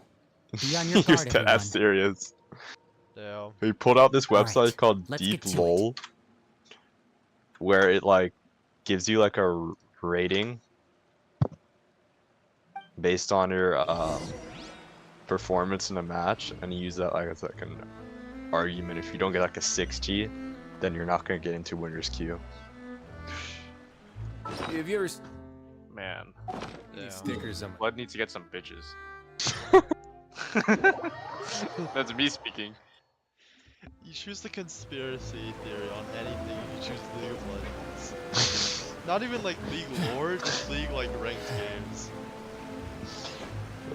Be on He your was guard, dead everyone. ass serious. Damn. He pulled out this website Alright, called let's get to it. DeepLol, where it like gives you like a rating based on your performance in a match, and you use that like as like an argument. If you don't get like a 60, then you're not gonna get into winner's queue. Have you ever Man, Damn. stickers on Blood needs to get some bitches. That's me speaking. You choose the conspiracy theory on anything, you choose League of Legends. Not even like League lore, just League like ranked games.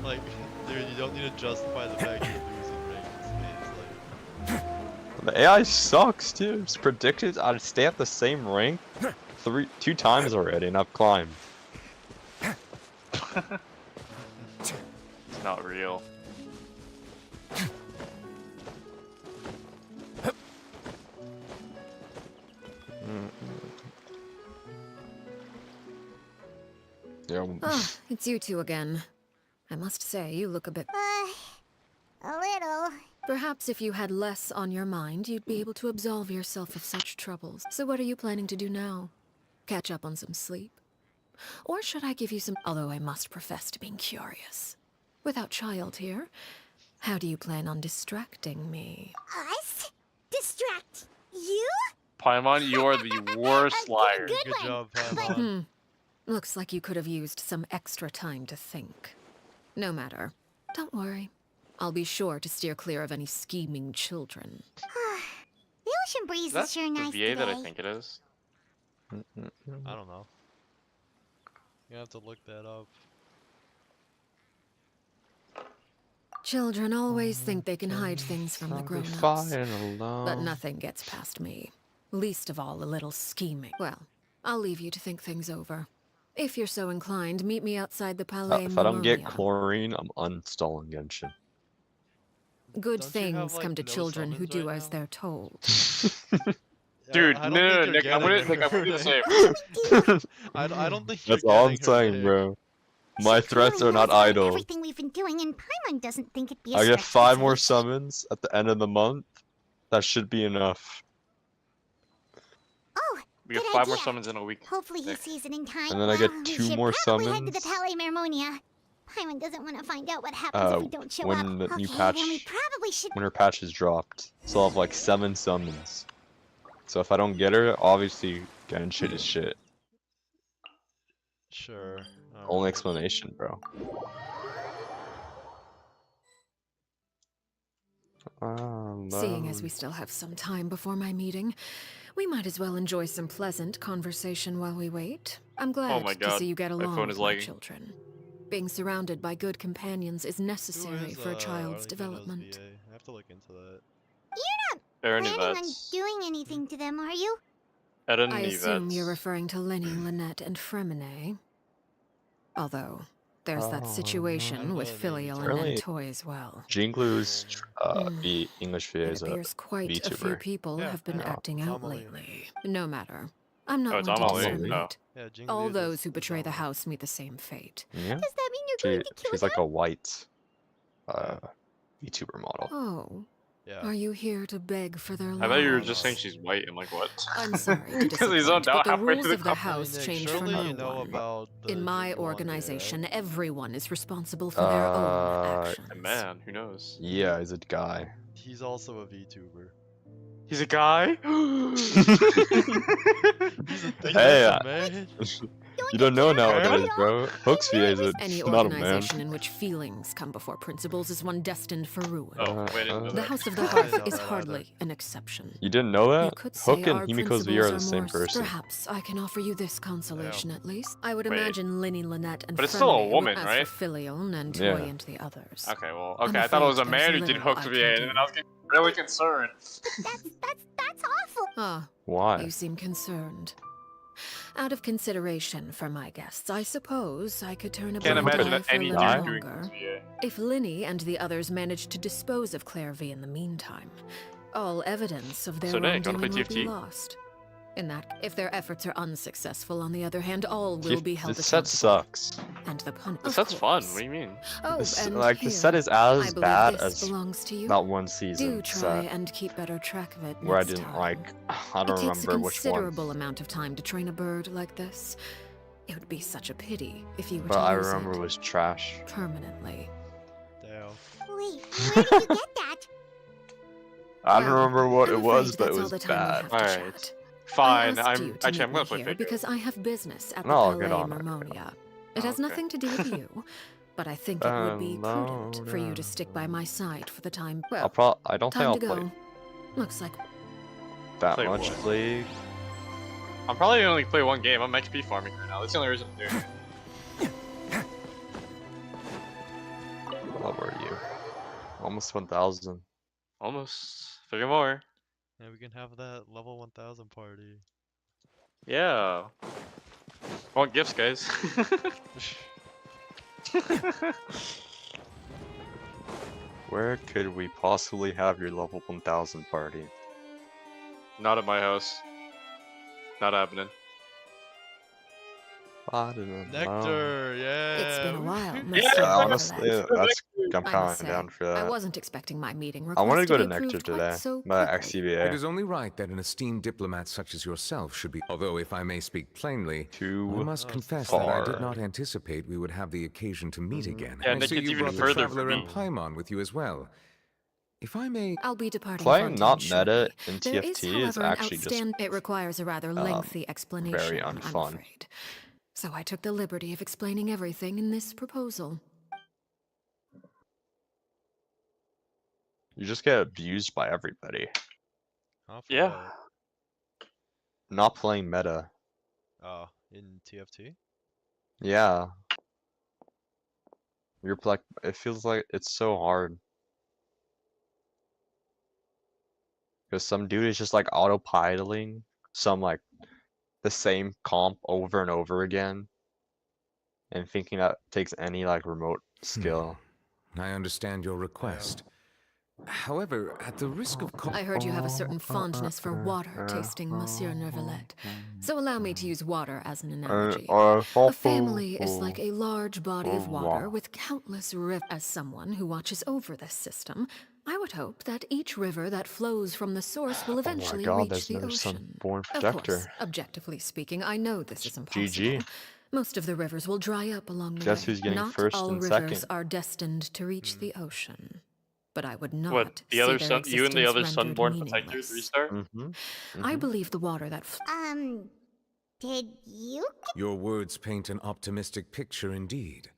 Like, dude, you don't need to justify the fact you're losing ranked games. Like, The AI sucks too. It's predicted I'd stay at the same rank two times already, and I've climbed. It's not real. Yeah. Ah, it's you two again. I must say, you look a bit... a little. Perhaps if you had less on your mind, you'd be able to absolve yourself of such troubles. So what are you planning to do now? Catch up on some sleep? Or should I give you some... Although I must profess to being curious. Without child here, how do you plan on distracting me? Us? Distract you? Paimon, you are the worst liar. Good good one. job, But Paimon. Looks like you could have used some extra time to think. No matter. Don't worry. I'll be sure to steer clear of any scheming children. the ocean breeze Is that is sure the nice VA today. that I think it is? I don't know. You have to look that up. Children always think they can hide things from the I'll be grown-ups. fine alone. But nothing gets past me. Least of all a little scheming. Well, I'll leave you to think things over. If you're so inclined, meet me outside the Palais If I don't get Memoria. chlorine, I'm uninstalling Genshin. Good Don't you have, things like, come to no children who summons do right as now? they're told. Dude, I no, don't think no, you're Nick, I'm gonna, getting Nick, I'm her gonna name. say. I don't think That's you're all I'm getting her saying, name. bro. My She threats clearly are not knows about idle. everything we've been doing, and Paimon doesn't think it'd be a I get stretch to 5 more say. summons at the end of the month. That should be enough. Oh, We good get 5 more idea. summons in a week. Hopefully he Nick. sees it in time. And then I get Well, 2 we should more probably head to the summons. Palais Mermonia. Paimon doesn't want to find out what happens if we don't show up. when the new Okay, patch, then we probably should. when her patch is dropped. So I'll have like 7 summons. So if I don't get her, obviously Genshin is shit. Sure. Only Alright. explanation, bro. Seeing as we still have some time before my meeting, we might as well enjoy some pleasant conversation while we wait. I'm glad my to God, see you get my along phone with is my lagging. children. Being surrounded by good companions is Who necessary is, for a child's Arlecchino's development. VA? I have to look into that. Aaron Planning on Yvette's. doing anything to them, are you? Aaron I assume you're Yvette's. referring to Lenny, Lynette, and Fremine. Although, there's that Oh, situation no. with I don't know Filial any and Really? Entoi as well. Jinglu's English VA It is a appears quite a few VTuber. people Yeah, have been I know. acting It's out Amalie. lately. No matter. I'm not Oh, it's one to Amalie. Amalie. discriminate. Yeah, Jingli All is- those who is betray the Amalie. house meet the same fate. Yeah, Does that mean you're going to kill she's them? like a white VTuber model. Oh, Yeah. are you here to beg for their lives? I thought you were No, just no. saying she's white. I'm like, what? I'm sorry to Because he's disappoint, zoned out but the halfway rules through of the the call. house Nick, change for surely no you know one. about the In my Jingle one, organization, right? everyone is responsible for their own actions. And man, who knows? Yeah, he's a guy. He's also a VTuber. He's a guy? He's a thing, Hey, that's a man. you don't know nowadays, Huh? bro. Hooks VA is Any not a man. organization in which feelings come before principles is one destined for ruin. Oh, wait, I didn't know The that. House of the I didn't Hearth know is that hardly either. an exception. You didn't know You that? could say Hook and our Himiko's VA are principles the same more person. Perhaps I can offer you this consolation at least. I would Wait. imagine Linny, Lynette, and But it's still a Fremine woman, would- right? As for Filial and Yeah. Toy and the others. Okay, well, I'm okay, I thought it was a afraid man there's who did little Hook's I VA, can and do. then I was getting really concerned. That's awful. Ah, Why? you seem concerned. Out of consideration for my guests, I suppose I could turn a Can't blind imagine eye that for a any little dude doing longer. Hook's VA. If Linny and the others manage to dispose of Claire V in the meantime, all evidence of their So, Nick, wanna wrongdoing play will be TFT? lost. In that, if their efforts are unsuccessful, on the other hand, all will be held This set accountable. sucks. And the pun. This of set's fun. course. What do you mean? Oh, This, and like, here, the set is I as believe bad this as belongs to you. that one Do season try set and keep better track of it where I next didn't time. like. I It don't takes a remember which one. considerable amount of time to train a bird like this. It would be such a pity if you were But to I lose remember it it was trash. permanently. Damn. Wait, where did you get that? I don't Well, remember what I'm it was, afraid but it that's all was the time we bad. have to Alright. chat. Fine, I asked you I'm to actually I'm meet gonna me play here Fate. because I have business at the No, I'll Palais get on it. Mermonia. It Oh, has okay. nothing to do with you, but I think it would be No, prudent for you no. to stick by my side for the time. Well, I don't think time I'll to play go. Looks like that Play much what? League. I'm probably gonna only play one game. I'm XP farming right now. That's the only reason I'm doing it. What level are you? Almost 1,000. Almost. 3 more. Yeah, we can have that level 1000 party. Yeah. I want gifts, guys. Where could we possibly have your level 1000 party? Not at my house. Not happening. I don't know. Nectar, yeah. it's been a while. Yeah, Must say, Honestly, for that. that's I'm I kind must of say, down for I that. wasn't expecting my meeting I request wanted to go be to Nectar approved quite today, so but quickly. It XCBA. is only right that an esteemed diplomat such as yourself should be. Although, if I may speak plainly, I Too must Oh, confess that I did far. not anticipate we would have the occasion to meet again. Yeah, I Nick, see it's you even brought the further Traveler from and me. Paimon with you as well. If I may, I'll be departing Playing Fontaine not shortly. meta in There is, TFT is however, an actually just It requires a rather lengthy explanation, very I'm unfun. afraid. So I took the liberty of explaining everything in this proposal. You just get abused by everybody. Huh, for Yeah. what? Not playing meta. Oh, in TFT? Yeah. You're like, it feels like it's so hard. Because some dude is just like autopiloting some like the same comp over and over again. And thinking that takes any like remote skill. I understand your request. However, at the risk of I heard you have a certain fondness for water tasting, Monsieur Nervalette. So allow me to use water as an analogy. A family is like a large body of water with countless rivers. As someone who watches over this system, I would hope that each river that flows from the source will eventually reach the ocean. Born Of course, protector. objectively speaking, I know this is impossible. GG. Most of the rivers will dry up along the Guess way. who's getting Not first all and rivers second? are destined to reach the ocean. But I would not What, the see other their sun, you and the other existence Sunborn rendered protectors meaningless. restart? I believe the water that Did you? Your words paint an optimistic picture indeed.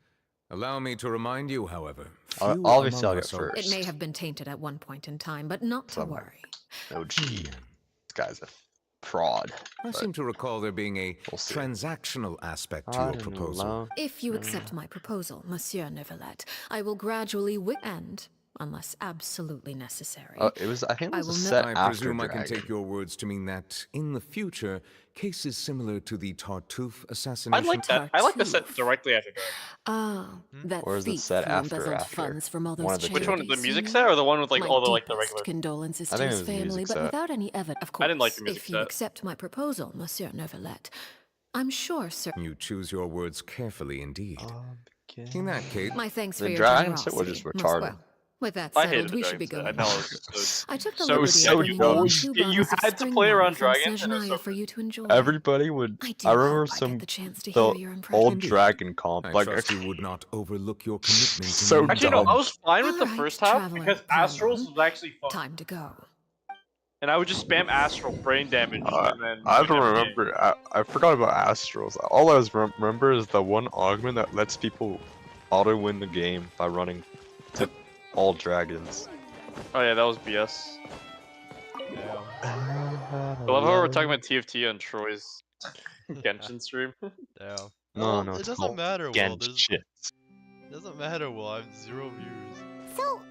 Allow me to remind you, however, few obviously I'll among get us are- It may have been tainted at one point in time, but not to worry. OG. This guy's a fraud. I seem to recall there being a We'll see. transactional aspect to I your don't proposal. know. If you accept my proposal, Monsieur Nervalette, I will gradually end, unless absolutely necessary. I think it I was a will set I after presume I can Dragon. take your words to mean that, in the future, cases similar to the Tartuffe assassination... I like that. I like the set Tartuffe. directly after Dragon. Ah, that Or is it thief set who after embezzled after? funds from all those One of the charities. two. Which one, the you music know? set or the one with like My all the like the deepest regular? condolences I to think his it was the family, music but set. without any evidence. Of course, I didn't like the music if you set. accept my proposal, Monsieur Nervalette, I'm sure, sir. You choose your words carefully indeed. In that case, My thanks for The your dragon set was generosity. just retarded. Well, with that I settled, hated the we should be Dragon going. set. I know it was so. I took the So liberty so of bringing dumb. along 2 You bottles of had to spring play wine around from dragons, and it was Snezhnaya so for you to enjoy. Everybody would. I do I remember hope I some get the chance to the hear your impression. old Indeed. dragon comp. I Like trust you would not overlook your commitment to So me. Actually, no, dumb. I was fine with the Alright, first half traveler because Paimon. Astrals was actually fun, Time to go. and I would just spam Astral brain damage, and then I you'd don't never get- remember. I forgot about Astrals. All I was remember is the one augment that lets people auto win the game by running to all dragons. Oh yeah, that was BS. Damn. I love how we're talking about TFT on Troy's Genshin stream. Damn. No, Well, no, it it's doesn't called matter, Will. Genshin. It doesn't matter, Will. I have 0 views. So,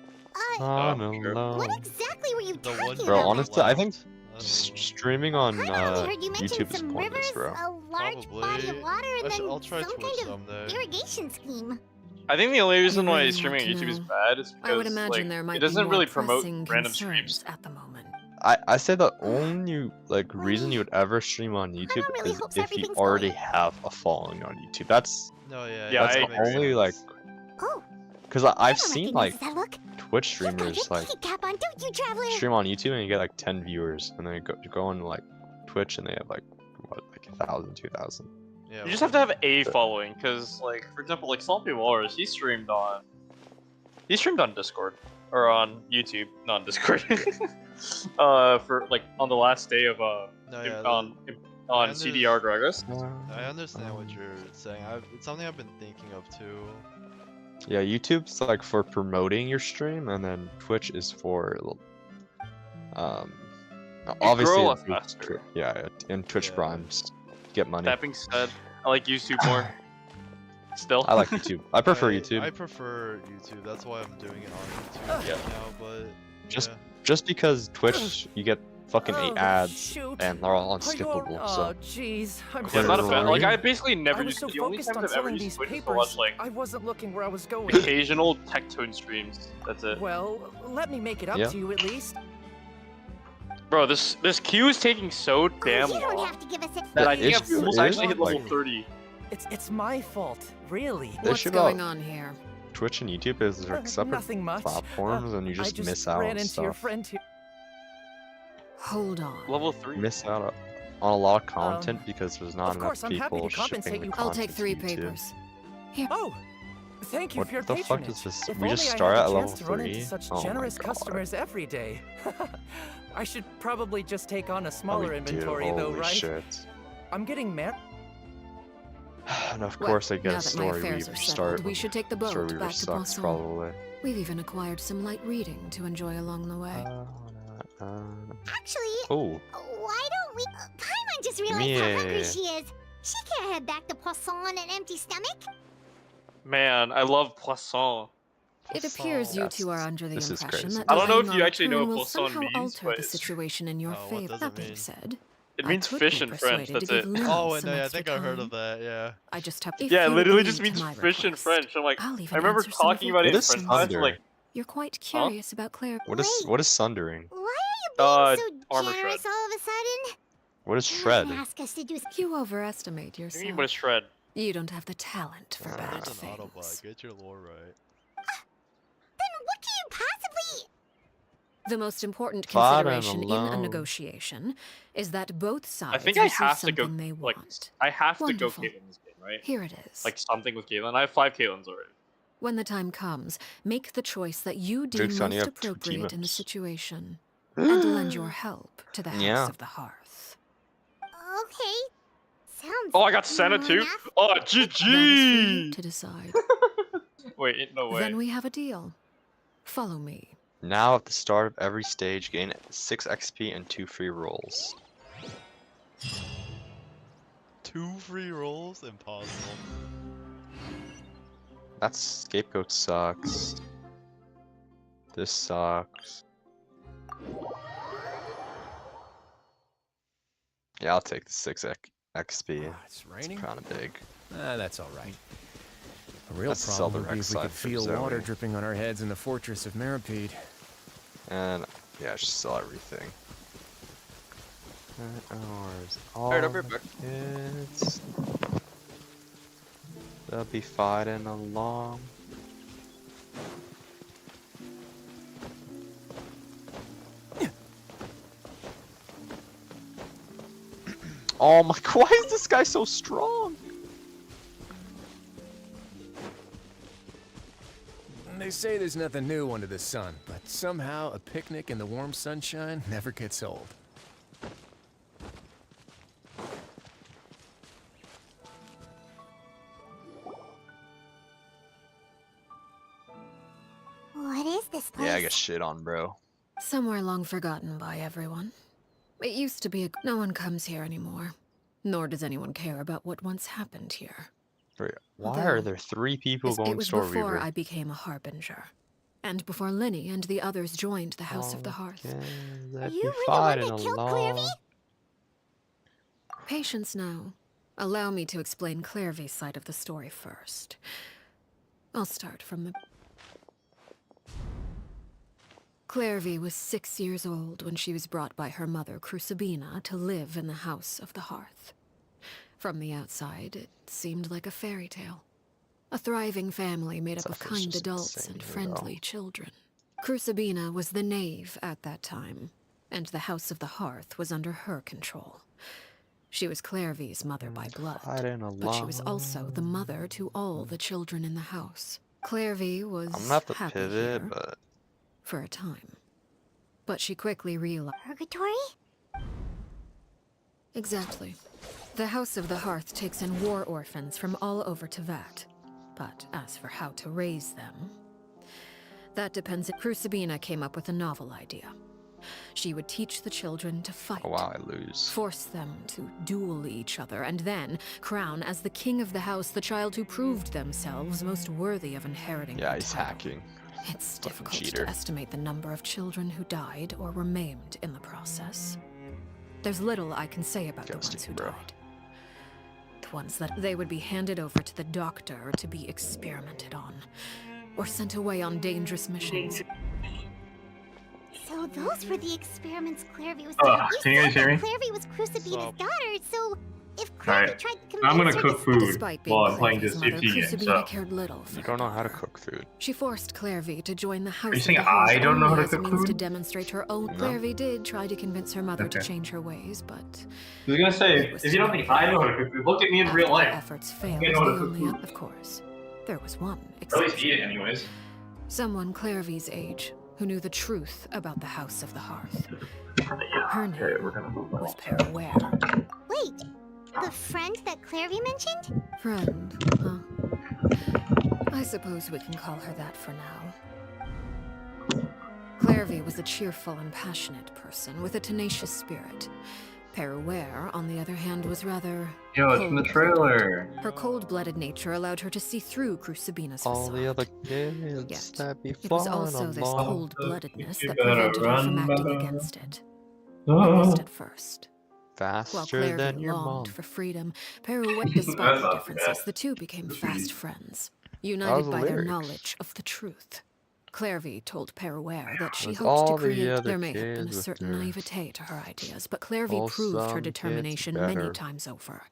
Oh, what exactly were you The one talking Bro, about? honestly, I think I don't know. streaming on I only heard you mention YouTube is some pointless, rivers, bro. a large body of Probably. water, and then I'll try some Twitch kind of someday. irrigation scheme. I think the only reason You why really streaming on want to YouTube is know? bad is because I would imagine like, there might it doesn't be really more promote pressing random concerns streams. at the moment. I say the only like reason you would ever stream on YouTube really is hopes if you everything's already going. have a following on YouTube. That's No, yeah, Yeah, that's I the agree. only like Oh, because I I've know my seen goodness, like is that look? Twitch You got streamers your like ticket cap on, don't you, traveler? stream on YouTube and you get like 10 viewers, and then you go on like Twitch and they have like what, like 1,000, 2,000. Yeah, You just have to have a following, because like for example, like Sloppy Wars, he streamed on Discord or on YouTube, not on Discord. For like on the last day of No, yeah, on I CDR Gragas. I understand what you're saying. It's something I've been thinking of too. Yeah, YouTube's like for promoting your stream, and then Twitch is for obviously grow a lot it- faster. yeah, and Twitch Yeah. primes get money. That being said, I like YouTube more. Still, I like YouTube. I prefer YouTube. I prefer YouTube. That's why I'm doing it on YouTube Yeah. right now. But Just- yeah. Just because Twitch, you get fucking 8 ads, Shoot. and they're all unskippable. So jeez. I'm Yeah, I'm not a fan. Like Really? I basically never I was used so the only focused times on I've ever selling used these Twitch is to papers, watch like I wasn't looking where I was going. occasional Tectone streams. That's it. Well, let me make it up Yeah. to you at least. Bro, this queue is taking so damn you don't long have to give us a that I The think I've issue almost is, actually hit level like- 30. It's my fault, really. The What's issue going about on here? Twitch and YouTube is they're separate Nothing much. platforms, and you I just just miss out ran on into your stuff. friend here. Hold on. Level 3. Miss out on a lot of content because there's not of enough course, I'm happy people to compensate shipping the you. content I'll take to 3 YouTube. papers. Oh, thank you What for your the fuck patronage. is this? If We just only I start had at the level chance to run 3? into such Oh my generous God. customers every day. I should probably just take on a Oh, smaller we inventory, do. though, Holy right? shit. I'm getting married. And of Well, course I get now a that my story affairs weaver are start. settled, we should take the boat Story weaver back to sucks Poisson. probably. We've even acquired some light reading to enjoy along the way. Actually, Oh, why don't we... Paimon just realized Me, how hungry she is. She can't head back to Poisson on an empty stomach. Man, I love Poisson. It appears you two are under the This is impression crazy. that I don't know if delaying you our actually know return what will Poisson somehow means, alter but the it's- situation in your Oh, what favor. does That it being mean? said, It I means could fish be in French, persuaded that's to give it. Lynn Oh, and some I extra think I heard time. of that. Yeah. I just have. Yeah, it you literally agree just to means my fish in request, French. I'm like, I'll even I remember answer some of talking your about it in What is French questions. class, thunder? like, You're quite curious about Claire. What is sundering? Why are you being so armor generous shred. all of a sudden? What is shred? Ask us to do. You overestimate What yourself. is shred? You don't have the talent for bad There's an things. Autobot. Get your lore right. Then what can you possibly? The most important Fight 'em consideration in a alone. negotiation is that both sides I think I receive have to go. something they Like, want. I have to go Wonderful. Caitlyn this game, right? Here it is. Like something with Caitlyn. I have 5 Caitlyn's already. When the time comes, make the choice that you deem Joke's on you, most have 2 appropriate in the team-ups. situation, and lend your help to the House Yeah. of the Hearth. Okay. Sounds. Oh, I got Senna normal too. enough. Oh, That is for you GG. to decide. Wait, no way. Then we have a deal. Follow me. Now at the start of every stage, gain 6 XP and 2 free rolls. 2 free rolls? Impossible. That scapegoat sucks. This sucks. Yeah, I'll take the 6 XP. Ah, it's raining? Kind of big. That's all right. A real Let's sell problem the would be if we Rek'Sai could for feel water Zoe. dripping on our heads in the fortress of Meripede. And yeah, just sell everything. 9 hours. All Alright, I'll be the back. kids. They'll be fighting along. Oh my! Why is this guy so strong? They say there's nothing new under the sun, but somehow a picnic in the warm sunshine never gets old. What is this place? Yeah, I get shit on, bro. Somewhere long forgotten by everyone. It used to be no one comes here anymore. Nor does anyone care about what once happened here. Why are Although, there 3 people It going was Store before Reaver? I became a harbinger. And before Linny and the others joined the House of the Hearth. You were the one that killed Clairvy? Patience now. Allow me to explain Clairvy's side of the story first. I'll start from the... Clairvy was 6 years old when she was brought by her mother, Crucibina, to live in the House of the Hearth. From the outside, it seemed like a fairy tale. A thriving family made up of Suffers kind just adults insane and here, friendly children. Crucibina was the knave at that time, and the House of the Hearth was under her control. She was Clairvy's mother by blood, but she was also the mother to all the children in the house. Clairvy was I'm gonna have to happy pivot, here but for a time. But she quickly realized... Purgatory? Exactly. The House of the Hearth takes in war orphans from all over Tevat. But as for how to raise them... that depends. Crucibina came up with a novel idea. She would teach the children to fight. oh wow, I lose. Force them to duel each other, and then crown as the king of the house the child who proved themselves most worthy of inheriting Yeah, the he's title. hacking. It's Fucking difficult cheater. to estimate the number of children who died or were maimed in the process. There's little I can say about the ones Ghosting, who bro. died. The ones that they would be handed over to the doctor to be experimented on, or sent away on dangerous missions. So those were the experiments Clairvy was Can doing. you guys hear me? Clairvy was Crucibina's Sup? daughter, so if Clairvy Alright, tried to convince I'm gonna her cook to- food Despite being while I'm playing Clairvy's this mother, 15 game, Crucibina so. cared little for You her don't know how to daughter. cook food. She forced Clairvy to join the House you of saying the Hearth I don't know how only to as a cook means to food? demonstrate her own. No. Clairvy did try to convince her mother to Okay. change her ways, but I was gonna say, It was if you don't think I know how to cook food, look at me in real after life. her efforts failed, You the know how to cook only food. of course, there was one At least exception. eat it anyways. Someone Clairvy's age who knew the truth about the House of the Hearth. Her Okay, name we're gonna move on. was Paraware. Wait, the friend that Clairvy mentioned? Friend, huh? I suppose we can call her that for now. Clairvy was a cheerful and passionate person with a tenacious spirit. Paraware, on the other hand, was rather... Yo, it's from the cold-blooded. trailer. Her cold-blooded nature allowed her to see through Crucibina's All facade. the other kids Yet, that be it was flying also this along. cold-bloodedness You that better prevented her from run, acting mother. against it. At least at first. While Faster than Clairvy your mom. longed for freedom, Paraware, despite That's the not differences, bad. the two became That's fast pretty- friends, That united was by their lyrics. knowledge of the truth. Clairvy told Perouer that she With hoped all to the create. other There may have been a kids with certain their naivete to her ideas, but Clairvy proved her wholesome kids determination better many times over.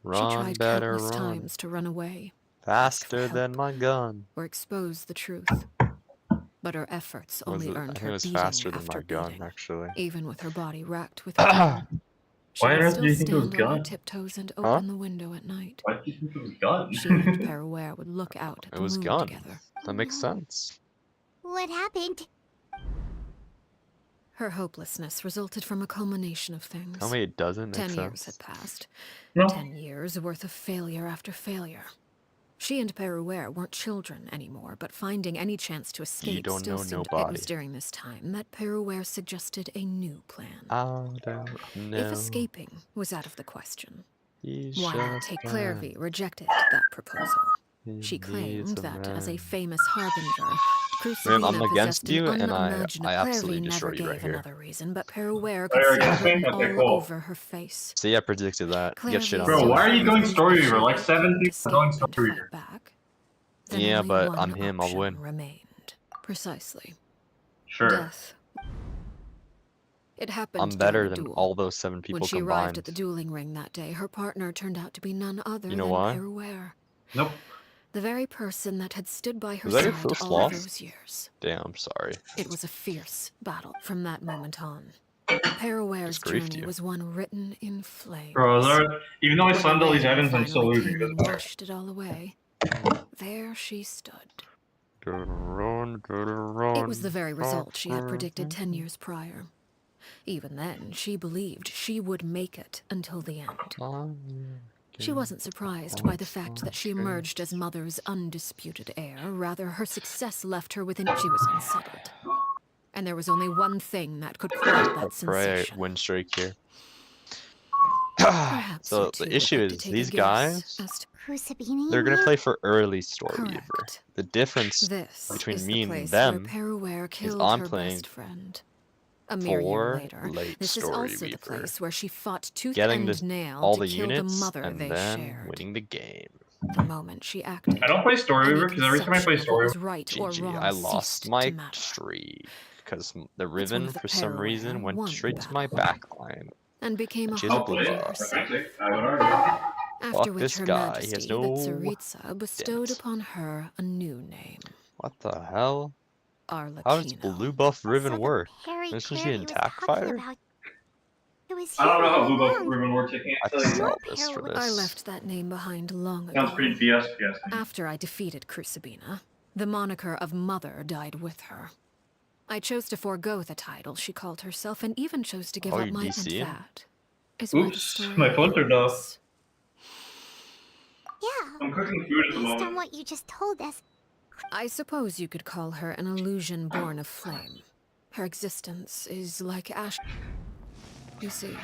She run, tried better countless run. times to run away, Faster than my gun. or expose the truth. But her efforts Was only it? I earned think it her was beating faster than after my gun, beating, actually. even with her body racked with pain. She Why on would earth still do you think it was stand on her gun? tiptoes and Huh? open the window at night. Why do you think it was gun? She and Perouer would look out at It the was moon gun. together. That makes sense. What happened? Her hopelessness resulted from a culmination of things. Tell me it doesn't make 10 years had sense. passed. No. 10 years worth of failure after failure. She and Perouer weren't children anymore, but finding any chance to escape don't still know seemed. It nobody. was during this time that Perouer suggested a new plan. I don't know. If escaping was out of the question, He's why not just take a Clairvy man. rejected that proposal. He She needs claimed a that as a man. famous harbinger, Ma'am, I'm Crucibina against possessed an you, and I unimaginable. absolutely Clairvy destroy never you right gave here. another reason, but Perouer Oh, could you're see it against me? written Okay, all cool. over her face. See, I predicted that. Get shit on Clairvy's Bro, why are you so going full of Story revenge Reaver? that Like she 7 couldn't people are going escape and Story fight Reaver. back. Then Yeah, only but one I'm him. I'll option win. remained. Precisely. Sure. Death. It happened I'm during better a than duel. all those 7 When people she arrived at combined. the dueling ring that day, her partner turned out to be none other You know than why? Perouer. Nope. The very person that had stood by her Was that your side first all loss? those years. Damn, I'm sorry. It was a fierce battle from that moment on. Perouer's Just griefed journey you. was one written in flames. Bro, even though I When slammed the all these rain items, I'm still finally losing. came and washed it all away, there she stood. It was the very result she had predicted 10 years prior. Even then, she believed she would make it until the end. She wasn't surprised by the fact that she emerged as Mother's undisputed heir. Rather, her success left her within. She was unsettled. And there was only one thing that could quell that Pray sensation. win streak here. Perhaps So you two the would issue like to is take a these guess guys, as to- Crucibini? they're gonna play for early Story Weaver. Correct. The difference This between is me the and place them where Perouer is killed I'm her playing best friend. A mere year for later, late this is Story also Weaver. the place where she fought tooth Getting and nail all to the kill the units mother and they then shared. winning the game. The moment she acted, I don't play Story any Weaver because every time I play conception of what Story was Weaver, right or GG, wrong I lost ceased my to matter. streak because the That's one Riven of the for some Perouer reason went won the straight to my battle. backline. And became a And she has a I'll blue play harbinger it. buff. herself. I would argue. After Fuck which this her guy, he has majesty, the no Tsaritsa, bestowed dent. upon her a new name, What the hell? Arlecchino. How does blue buff Riven So the work? Perry Isn't she Clairvy an was attack talking fighter? about. It was I don't here know how all Blue Buff along. Ribbon works. I I can't tell you. felt this for Your this. I left that name behind long ago. Sounds pretty BS, if you ask me. After I defeated Crucibina, the moniker of Mother died with her. I chose to forego the title she called herself, and even chose to give Oh, up you my. And DCing? that is where the Oops, story my phone turned off. ends. Yeah. I'm cooking food at the Based on moment. what you just told us, I suppose you could call her an illusion born of flame. Her existence is like ash. You see,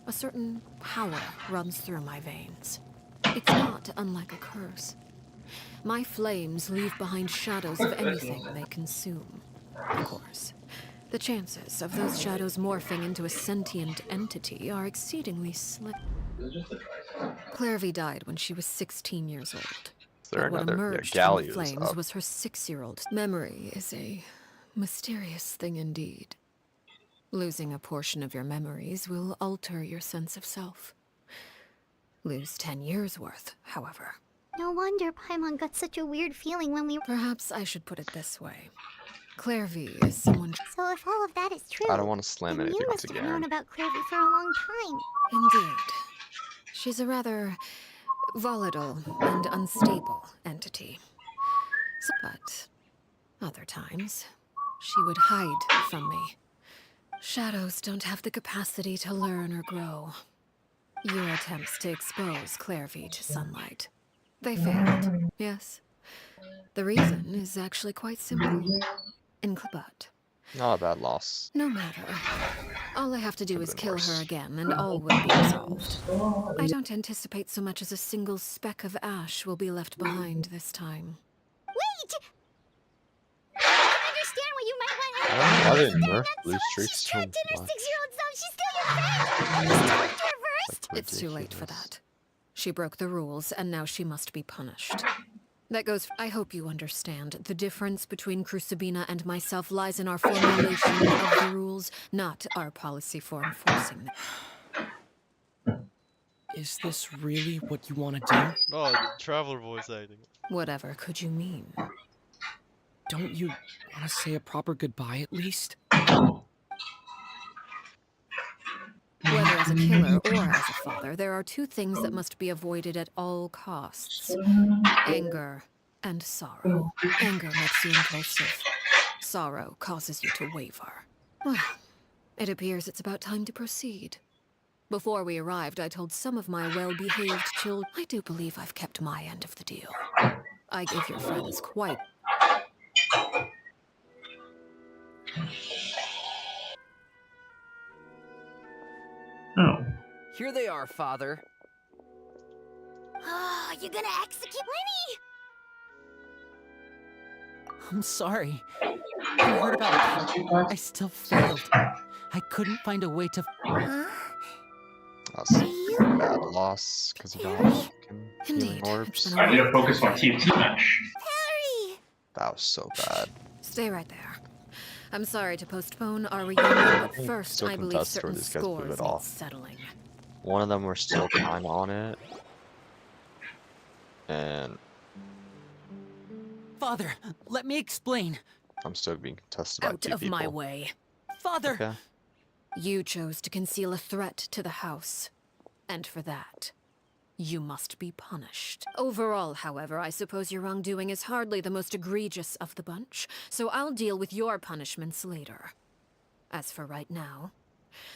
a certain power runs through my veins. It's not unlike a curse. My flames leave behind shadows of anything they consume. Of course, the chances of those shadows morphing into a sentient entity are exceedingly slim. Clairvy died when she was 16 years old. Is there But what another? Yeah, emerged from Galley the was flames up. was her 6-year-old. Memory is a mysterious thing indeed. Losing a portion of your memories will alter your sense of self. Lose 10 years' worth, however. no wonder Paimon got such a weird feeling when we. Perhaps I should put it this way. Clairvy is someone. So if all of that is true, I don't want to slam then anything you once must have known again. about Clairvy for a long time. Indeed. She's a rather volatile and unstable entity. But other times, she would hide from me. Shadows don't have the capacity to learn or grow. Your attempts to expose Clairvy to sunlight. They failed, yes. The reason is actually quite simple. But Not a bad loss. no matter. All I have to do Could've is been kill worse. her again, and all will be resolved. I don't anticipate so much as a single speck of ash will be left behind this time. Wait! I can understand why you might want I don't know why they She's nerfed not blue so- streaks She's so trapped in her much. 6-year-old self. She's still your friend. This time to reverse. Like, It's too late for ridiculous. that. She broke the rules, and now she must be punished. That goes. I hope you understand. The difference between Crucibina and myself lies in our formulation of the rules, not our policy for enforcing them. Is this really what you want to do? Oh, the traveler voice acting. Whatever could you mean? Don't you want to say a proper goodbye at least? Whether as a killer or as a father, there are two things that must be avoided at all costs. Anger and sorrow. Anger makes you impulsive. Sorrow causes you to waver. Well, it appears it's about time to proceed. Before we arrived, I told some of my well-behaved children. I do believe I've kept my end of the deal. I gave your friends quite... Oh. Here they are, Father. Oh, you gonna execute Lenny? I'm sorry. I heard about it. I still failed. I couldn't find a way to... Huh? That's a pretty bad loss because of our fucking healing Indeed. orbs. I need to focus on TFT match. Harry! That was so bad. Stay right there. I'm sorry to postpone our reunion, but first Still I believe contested where certain these guys blew scores it need off. settling. One of them were still kind of on it. And Father, let me explain. I'm still being contested by Out two of people. my way. Father! Okay. You chose to conceal a threat to the house. And for that, you must be punished. Overall, however, I suppose your wrongdoing is hardly the most egregious of the bunch, so I'll deal with your punishments later. As for right now,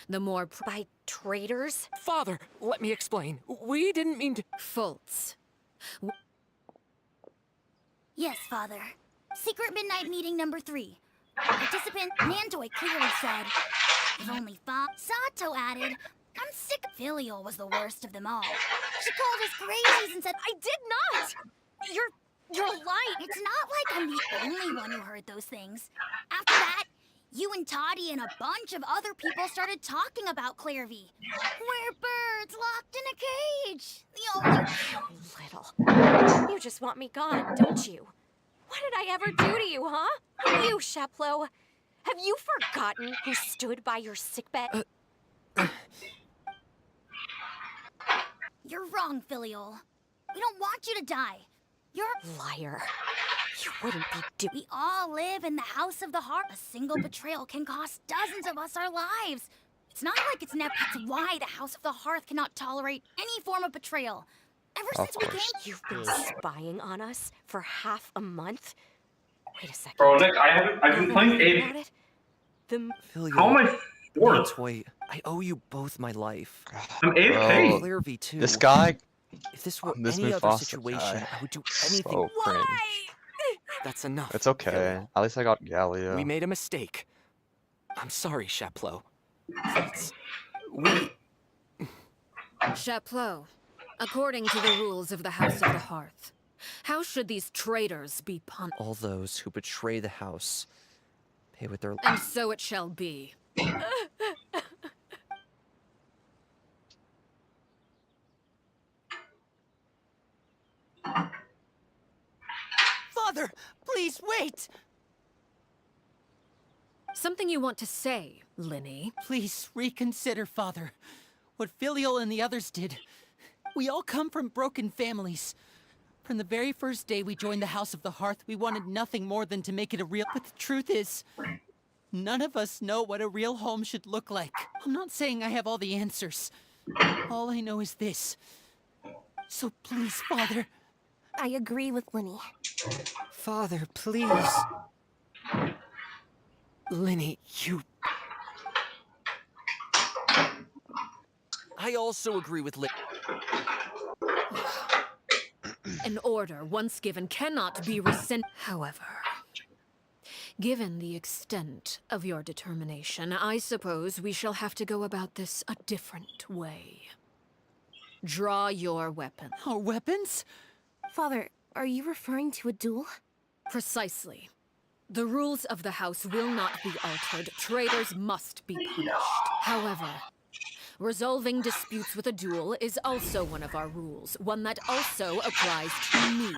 the more By traitors? Father, let me explain. We didn't mean to... faults. Yes, Father. Secret midnight meeting number 3. Participant Nantoy clearly said, if only Sato added, I'm sick. Filial was the worst of them all. She called us crazies and said, I did not! You're lying. It's not like I'm the only one who heard those things. After that, you and Toddy and a bunch of other people started talking about Clairvy. We're birds locked in a cage. The only... Little. You just want me gone, don't you? What did I ever do to you, huh? You, Sheplo. Have you forgotten who stood by your sickbed? You're wrong, Filial. We don't want you to die. You're... Liar. You wouldn't be doing... We all live in the House of the Heart. A single betrayal can cost dozens of us our lives. It's not like it's never... It's why the House of the Hearth cannot tolerate any form of betrayal. Ever Of since we course. came... You've been spying on us for half a month? Wait a second. Bro, Nick, I've Now been that playing I think 8. about it, the How am I 4th? Wait, I owe you both my life. I'm 8th. Bro, Claire V2. this guy, If this were this any Miss other Foster situation, guy, I would do anything. so cringe. That's enough. It's okay. Filial. At least I got Gallia. We made a mistake. I'm sorry, Sheplo. Please. We... Chapleau, according to the rules of the House of the Hearth, how should these traitors be punished? All those who betray the house pay with their And so it shall be. Father, please wait! Something you want to say, Linny? Please reconsider, Father. What Filial and the others did. We all come from broken families. From the very first day we joined the House of the Hearth, we wanted nothing more than to make it a real... But the truth is, none of us know what a real home should look like. I'm not saying I have all the answers. All I know is this. So please, Father... I agree with Linny. Father, please. Linny, you... I also agree with Linny. An order, once given, cannot be rescinded. However, given the extent of your determination, I suppose we shall have to go about this a different way. Draw your weapon. Our weapons? Father, are you referring to a duel? Precisely. The rules of the house will not be altered. Traitors must be punished. However, resolving disputes with a duel is also one of our rules, one that also applies to me.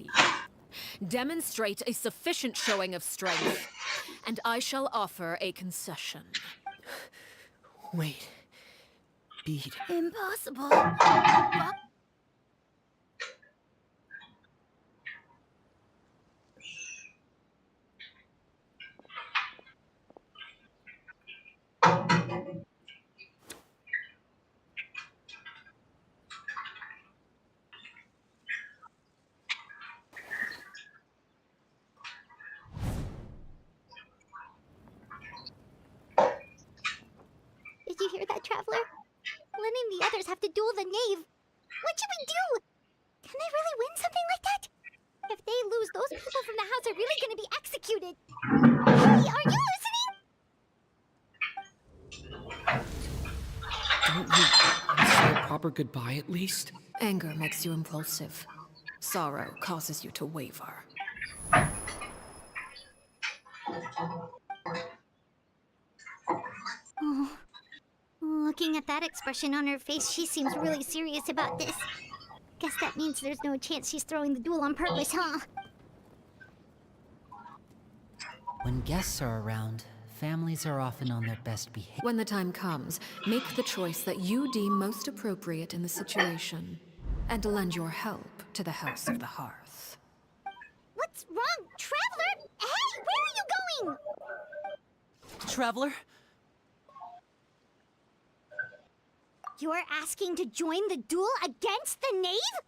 demonstrate a sufficient showing of strength, and I shall offer a concession. Wait. Bead. Impossible. Did you hear that, Traveler? Lenny and the others have to duel the knave. What should we do? Can they really win something like that? If they lose, those people from the house are really going to be executed. Hey, are you listening? Don't you say a proper goodbye at least? Anger makes you impulsive. Sorrow causes you to waver. Oh. Looking at that expression on her face, she seems really serious about this. Guess that means there's no chance she's throwing the duel on purpose, huh? When guests are around, families are often on their best behavior. When the time comes, make the choice that you deem most appropriate in the situation, and lend your help to the House of the Hearth. What's wrong, Traveler? Hey, where are you going? Traveler? You're asking to join the duel against the knave?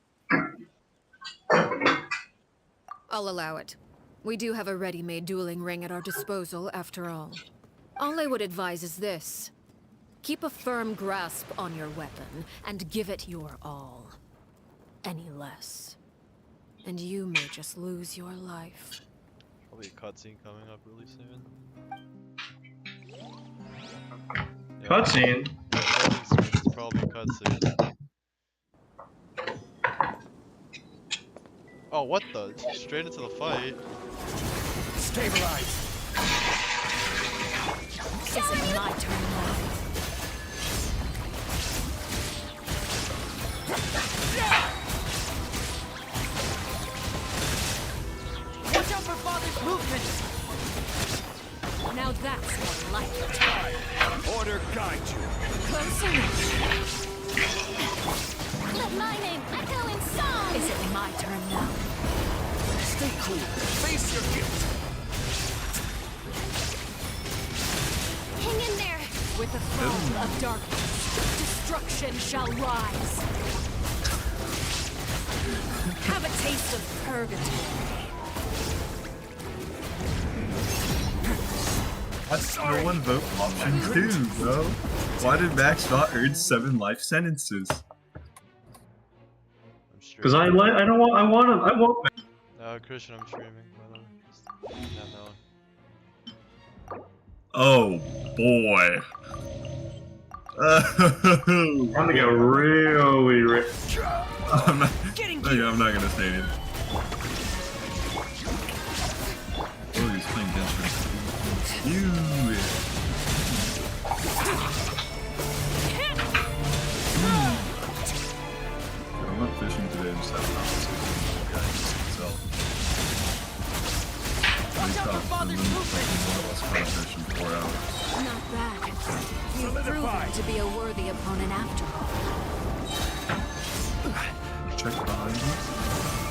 I'll allow it. We do have a ready-made dueling ring at our disposal, after all. All I would advise is this. Keep a firm grasp on your weapon, and give it your all. Any less, and you may just lose your life. Probably a cutscene coming up really soon. Cutscene? It's probably a cutscene. Oh, what the? Straight into the fight. Stabilize. Is it my turn now? Watch out for Father's movements! Now that's more like it. Order guide you. Close enough. Let my name echo in song! Is it my turn now? Stay cool. Face your guilt. Hang in there! With the fall of darkness, destruction shall rise. Have a taste of purgatory. That's no one vote option 2, bro. Why did Max not earn 7 life sentences? Because I don't want, I want. No, Christian, I'm streaming, by the way. Just have known. Oh boy. I'm gonna get really rich. I'm not gonna say anything. Oh, he's playing Genshin. I'm not fishing today, I'm just having a conversation with the guy himself. He's caught one of us caught a fish in 4 hours. Not bad. You've proven to be a worthy opponent after all. Check behind you.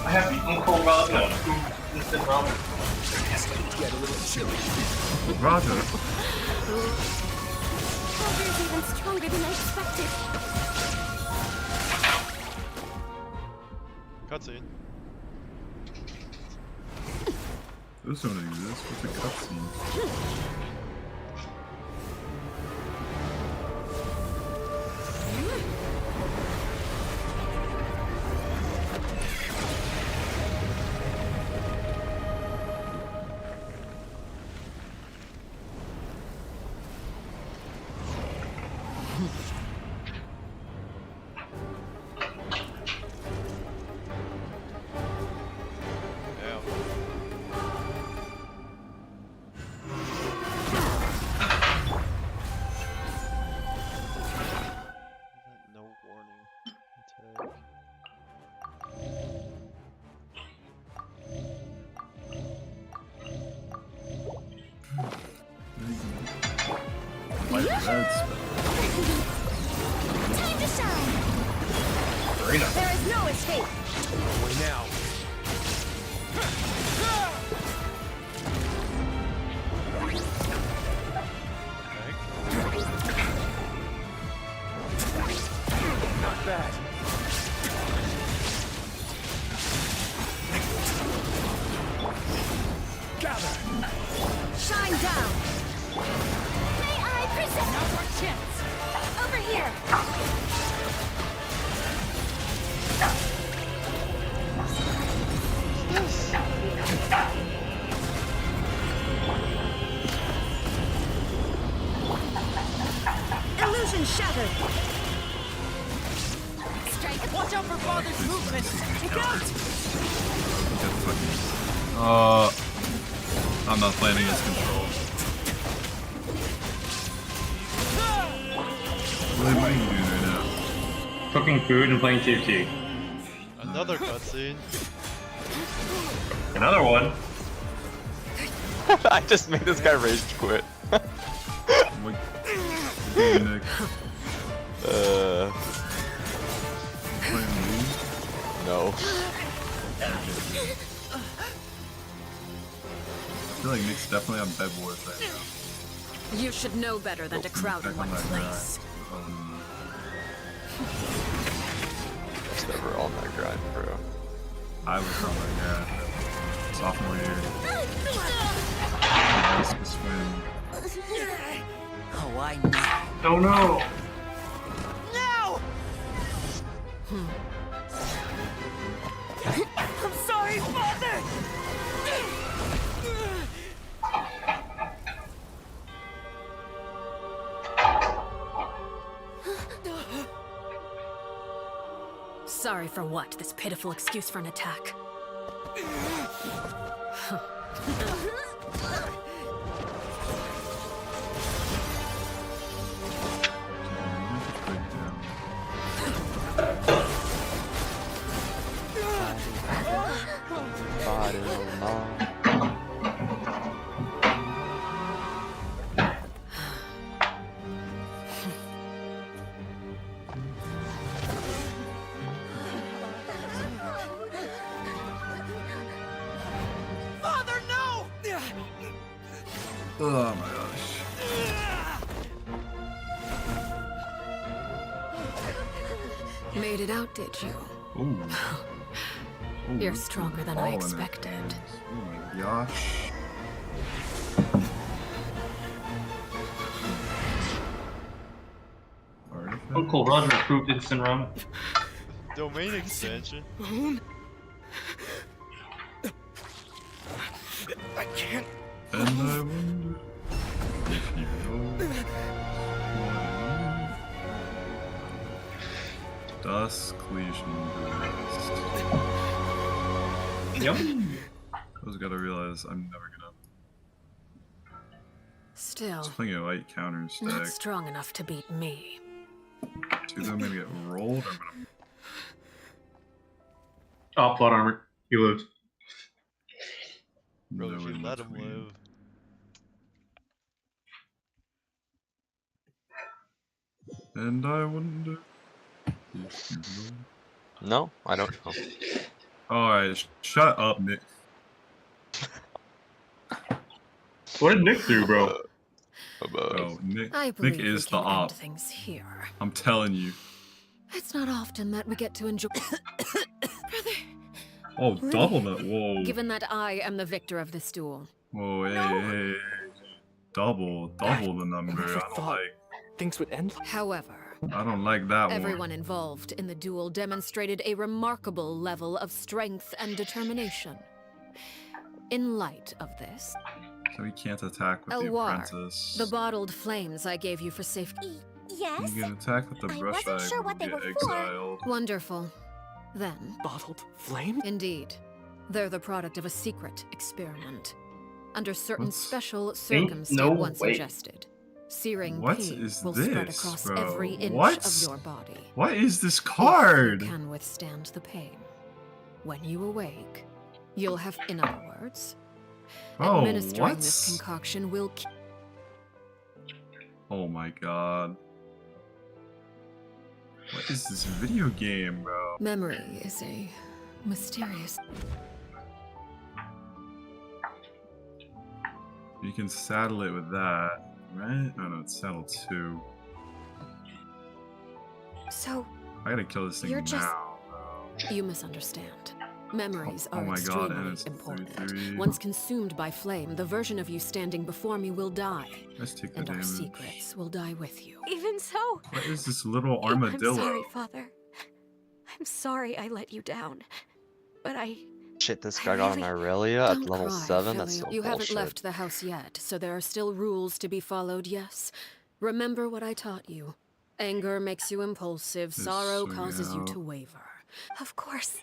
I have eaten cold ramen. Instant ramen. Get a little chilly. Roger. Tiger's even stronger than I expected. Cutscene. Those don't exist. What's a cutscene? red spell. Time to shine. There is no escape. Away now. Not bad. Gather. Shine down. May I present our chance? Over here. Illusion shattered. Strike. Watch out for Father's movement. Look out! I'm not playing against control. What are you doing right now? Cooking food and playing TFT. Another cutscene. Another one. I just made this guy rage quit. What? Nick. No. I feel like Nick's definitely on Bed Wars right now. You should know better than to crowd in one place. I was never on that grind, bro. I was on that grind. Sophomore year. Nice to swim. Oh, I know. Oh no! I'm sorry, Father! Sorry for what? This pitiful excuse for an attack. Oh my gosh. Made it out, did you? Ooh. You're stronger than I expected. Oh my gosh. Uncle Roger approved instant run. Domain expansion. I can't. And I wonder if you know Das Collision Boost. Yep. I was gotta realize I'm never gonna. Still, Just playing a light counter stack. not strong enough to beat me. Dude, I'm gonna get rolled. Or I'm gonna. Oh, plot armor. He lives. Bro, No if you in let him between. live. And I wonder if you know. No, I don't know. Alright, shut up, Nick. What did Nick do, bro? Oh, Nick. I Nick believe we is the can end op. things here. I'm telling you. It's not often that we get to enjoy. Brother, Oh, double that. Whoa. given that I am the victor of this duel. Whoa, hey. Double the number. Never I don't thought like. things would end. However, I don't like that one. everyone involved in the duel demonstrated a remarkable level of strength and determination. In light of this, So we can't attack with the Elwar, apprentice. the bottled flames I gave you for safety. Yes? You can attack with the I brush wasn't bag sure and what they get were for. exiled. Wonderful. Then, Bottled flame? indeed, they're the product of a secret experiment. Under certain What? special Ain't circumstances no once way. ingested, searing What pain is will spread this, across bro? every inch What? of your body. What is this If card? you can withstand the pain. When you awake, you'll have, in other words, Oh, administering what? this concoction will Oh my god. What is this video game, bro? Memory is a mysterious. You can saddle it with that, right? Oh no, it's saddle 2. So, I gotta kill this thing you're just. now. You misunderstand. Memories Oh are my god, extremely and it's important. 3-3. Once consumed by flame, the version of you standing before me will die. Let's take the And our damage. secrets will die with you. Even so, What is this little armadillo? I'm sorry, Father. I'm sorry I let you down. But Shit, this guy got an Aurelia at Don't level cry, 7? That's Philly. so You haven't bullshit. left the house yet, so there are still rules to be followed, yes? Remember what I taught you. Anger makes you impulsive, This sorrow swing causes you out. to waver. of course.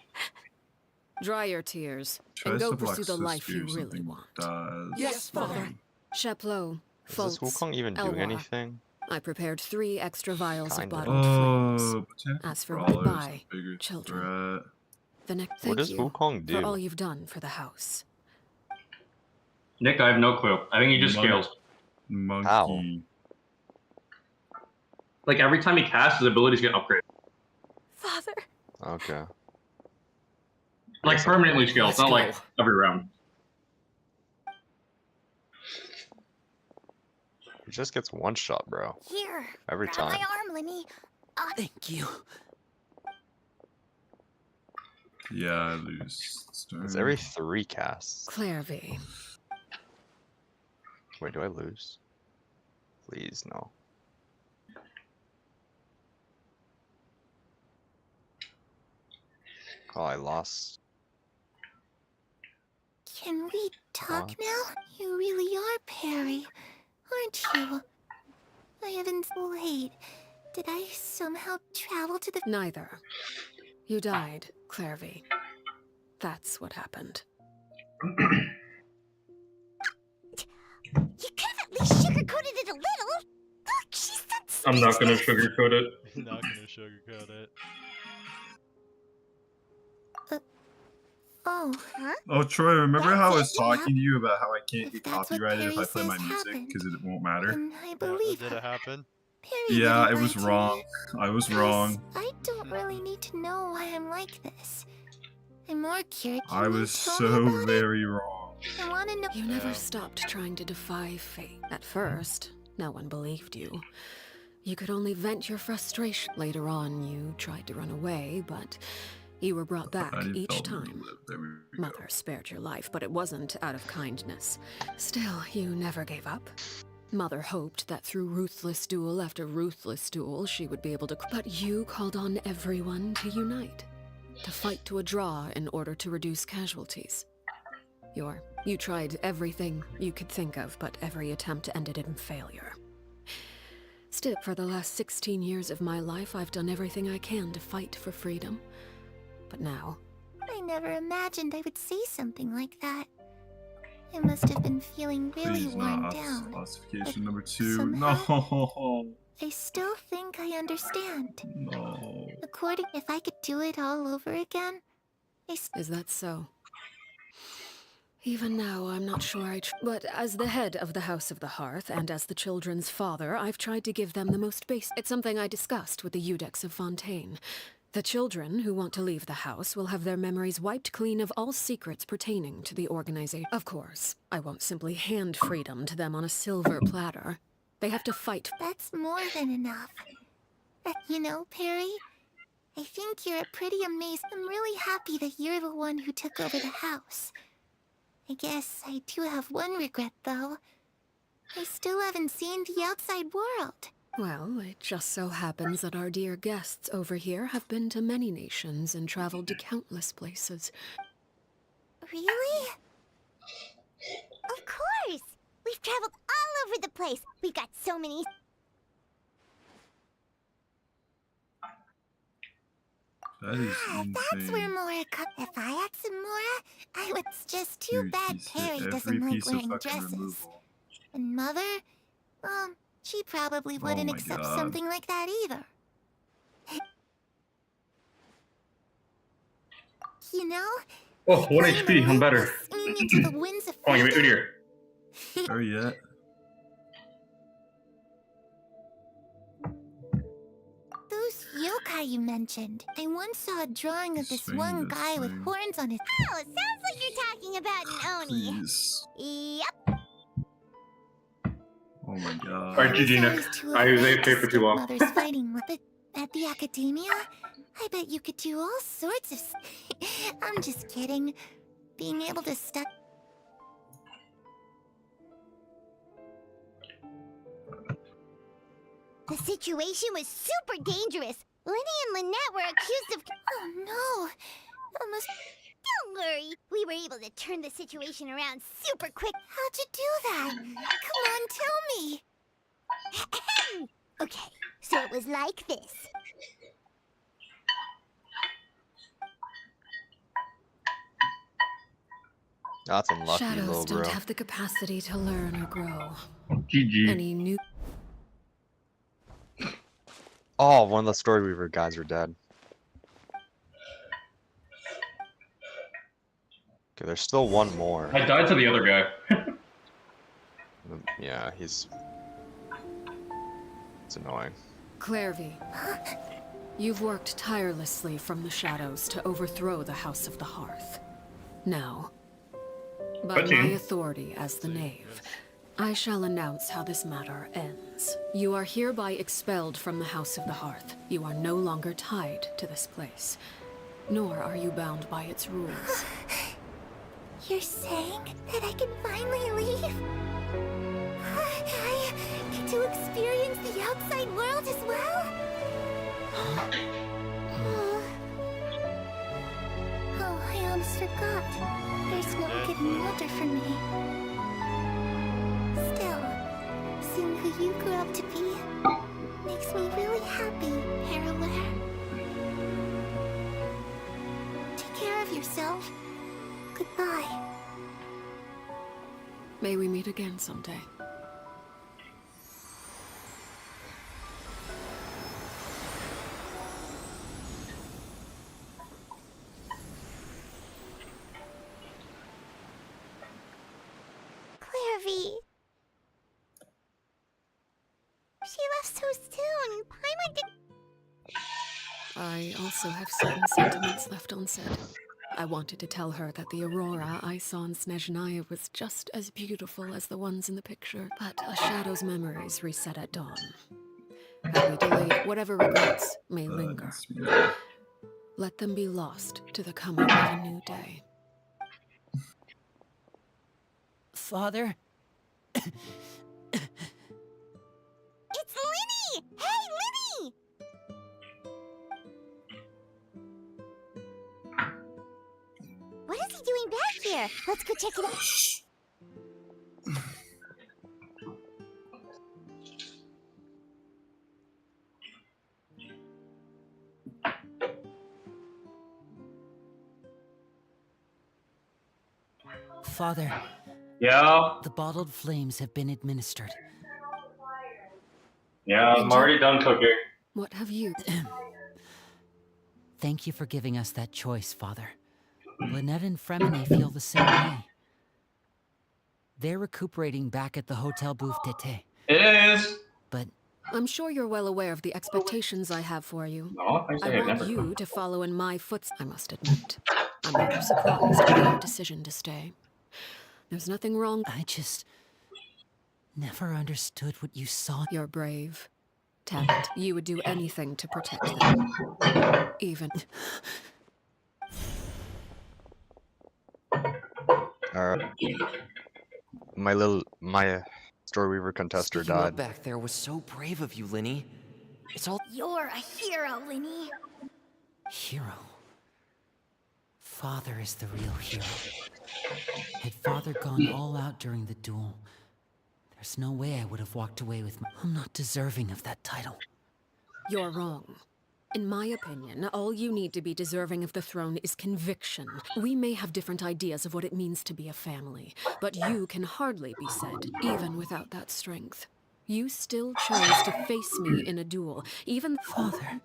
Dry your tears, Tries and go to block pursue the sister life you or really something, want. does. Yes, Father. Chaplot, Is this Fultz, Wukong even doing Elwar. anything? I prepared 3 extra vials Kinda. of bottled flames. Botanical As for Brawler's goodbye, a bigger children. threat. The next What thank does you Wukong for all do? you've done for the house. Nick, I have no clue. I think he just Mon- scales. Monkey. Like every time he casts, his abilities get upgraded. Father. Okay. Like permanently scale. It's Let's not like go. every round. He just gets one shot, bro. Here. Every grab time. my arm, Lenny. Thank you. Yeah, I lose. It's every 3 casts. Claire V. Wait, do I lose? Please, no. Oh, I lost. Can we talk What? now? You really are Perry, aren't you? I haven't. Wait, did I somehow travel to the? Neither. You died, Claire V. That's what happened. You could have at least sugarcoated it a little. Look, she's so I'm not gonna speechless. sugarcoat it. Not gonna sugarcoat it. Oh, huh? Oh, Troy, remember how I was That's it, yeah. talking to you about how I can't get If that's what copyrighted if I Perry play my says music happened, because it won't matter? And I Yeah, believe did her. it happen? Perry Yeah, wouldn't it was lie to wrong. me. I was 'Cause wrong. I don't really need to know why I'm like this. I'm more curious. I Can you was tell me so about it? very wrong. I want to know. You never Yeah. stopped trying to defy fate. At first, no one believed you. You could only vent your frustration. Later on, you tried to run away, but you were brought back I didn't each tell them to time. live. There we go. Mother spared your life, but it wasn't out of kindness. Still, you never gave up. Mother hoped that through ruthless duel after ruthless duel, she would be able to. But you called on everyone to unite, to fight to a draw in order to reduce casualties. You tried everything you could think of, but every attempt ended in failure. Still, for the last 16 years of my life, I've done everything I can to fight for freedom. But now, I never imagined I would say something like that. I must have been feeling really Please worn not. down. Ossification number 2. somehow- No. I still think I understand. No. According, if I could do it all over again, is that so? Even now, I'm not sure but as the head of the House of the Hearth, and as the children's father, I've tried to give them the most basic. It's something I discussed with the Eudex of Fontaine. The children who want to leave the house will have their memories wiped clean of all secrets pertaining to the organization. Of course, I won't simply hand freedom to them on a silver platter. They have to fight. that's more than enough. You know, Perry, I think you're pretty amazing. I'm really happy that you're the one who took over the house. I guess I do have one regret, though. I still haven't seen the outside world. Well, it just so happens that our dear guests over here have been to many nations and traveled to countless places. Really? Of course! We've traveled all over the place. We've got so many... That is That's where insane. Mora comes. If I had some Mora, I would... It's just too Dude, bad he's hit Perry every doesn't like piece of wearing fucking dresses. removal. And Mother? She probably wouldn't my accept God. something like that either. You know? Oh, 1 HP. I'm better. Singing into the winds of Oh, give me Udyr. Hurry yet. yokai you mentioned. I once saw a drawing of this Swing one this guy with thing. horns on his. Oh, sounds like you're talking about an oni. Please. Yep. Oh my god. Alright, GG, Nick. I was AFK for too long. Mothers fighting, but at the academia, I bet you could do all sorts of. I'm just kidding. Being able to stuck. The situation was super dangerous. Lenny and Lynette were accused of. Oh no! Almost. Don't worry. We were able to turn the situation around super quick. How'd you do that? Come on, tell me. Okay, so it was like this. That's unlucky, Shadows little bro. don't have the capacity to learn or grow. GG. Any new Oh, one of the Storyweaver guys are dead. Okay, there's still one more. I died to the other guy. Yeah, it's annoying. Clairvy, you've worked tirelessly from the shadows to overthrow the House of the Hearth. Now, by Good team. my authority as the Knave, I shall announce how this matter ends. You are hereby expelled from the House of the Hearth. You are no longer tied to this place, nor are you bound by its rules. You're saying that I can finally leave? I get to experience the outside world as well? Oh, I almost forgot. There's no getting older for me. Still, seeing who you grew up to be makes me really happy, Parallel. Take care of yourself. Goodbye. May we meet again someday. Clairvy. She left so soon. Paimon did. I also have certain sentiments left unsaid. I wanted to tell her that the aurora I saw in Snezhnaya was just as beautiful as the ones in the picture, but a shadow's memories reset at dawn. Had we delayed, whatever regrets may linger. Let them be lost to the coming of a new day. Father? It's Linny! Hey, Linny! What is he doing back here? Let's go check it out. Father, Yeah, the bottled flames have been administered. yeah, I'm already done cooking. What have you? Thank you for giving us that choice, Father. Lynette and Fremine feel the same way. They're recuperating back at the Hotel Bouffe d'été. It is! But I'm sure you're well aware of the expectations I have for you. No, I I say want never. you to follow in my footsteps, I must admit. I'm rather surprised by your decision to stay. There's nothing wrong. I just never understood what you saw. You're brave. Talent. You would do anything to protect them. Even... My Storyweaver contester Speaking up died. back there was so brave of you, Linny. It's all. You're a hero, Linny. Hero. Father is the real hero. Had Father gone all out during the duel, there's no way I would have walked away with I'm not deserving of that title. You're wrong. In my opinion, all you need to be deserving of the throne is conviction. We may have different ideas of what it means to be a family, but you can hardly be said, even without that strength. You still chose to face me in a duel, even... Father,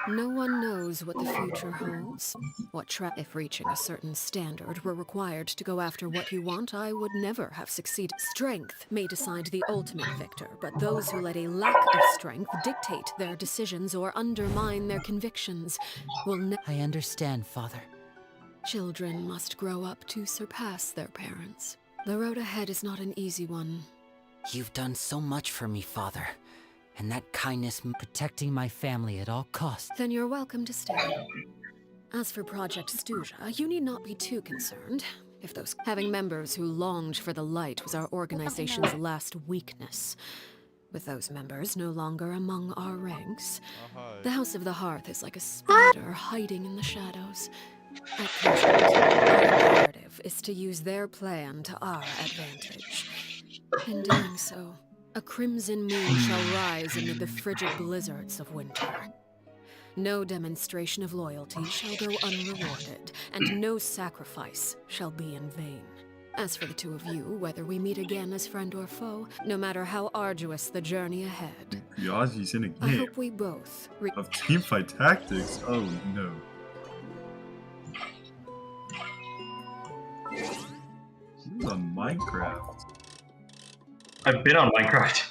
No one knows what the future holds. If reaching a certain standard were required to go after what you want, I would never have succeeded. Strength may decide the ultimate victor, but those who let a lack of strength dictate their decisions or undermine their convictions will I understand, Father. Children must grow up to surpass their parents. The road ahead is not an easy one. You've done so much for me, Father. And that kindness protecting my family at all costs. Then you're welcome to stay. As for Project Stuja, you need not be too concerned. If those having members who longed for the light was our organization's last weakness. With those members no longer among our ranks, the House of the Hearth is like a spider hiding in the shadows. At present, our imperative is to use their plan to our advantage. In doing so, a crimson moon shall rise amid the frigid blizzards of winter. No demonstration of loyalty shall go unrewarded, and no sacrifice shall be in vain. As for the two of you, whether we meet again as friend or foe, no matter how arduous the journey ahead, Yaji's in a I game hope we both of teamfight tactics. Oh no. He's on Minecraft. I've been on Minecraft.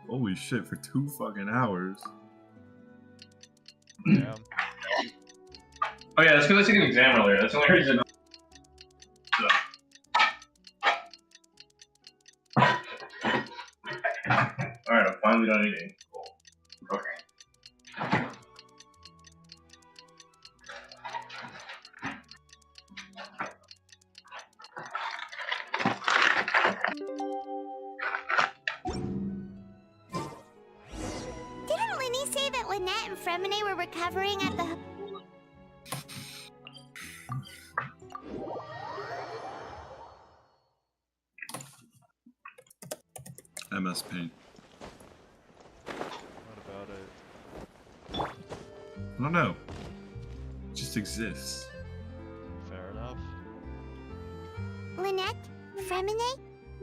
Holy shit, for 2 fucking hours. Damn. Oh yeah, that's because I took an exam earlier. That's the only reason. So. Alright, I'm finally done eating. Cool. Okay. Didn't Linny say that Lynette and Fremine were recovering at the... MS Paint. What about it? I don't know. It just exists. Fair enough. Lynette? Fremine?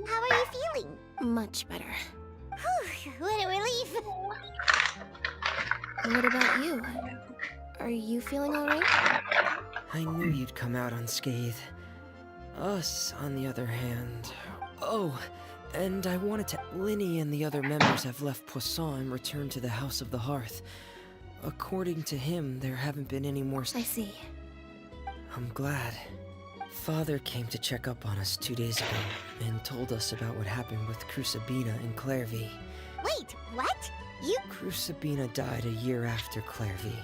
How are you feeling? Much better. Whew, what a relief. What about you? Are you feeling alright? I knew you'd come out unscathed. Us, on the other hand... Oh, and I wanted to... Linny and the other members have left Poisson and returned to the House of the Hearth. According to him, there haven't been any more... I see. I'm glad. Father came to check up on us 2 days ago and told us about what happened with Crucibina and Clairvy. Wait, what? You... Crucibina died a year after Clairvy.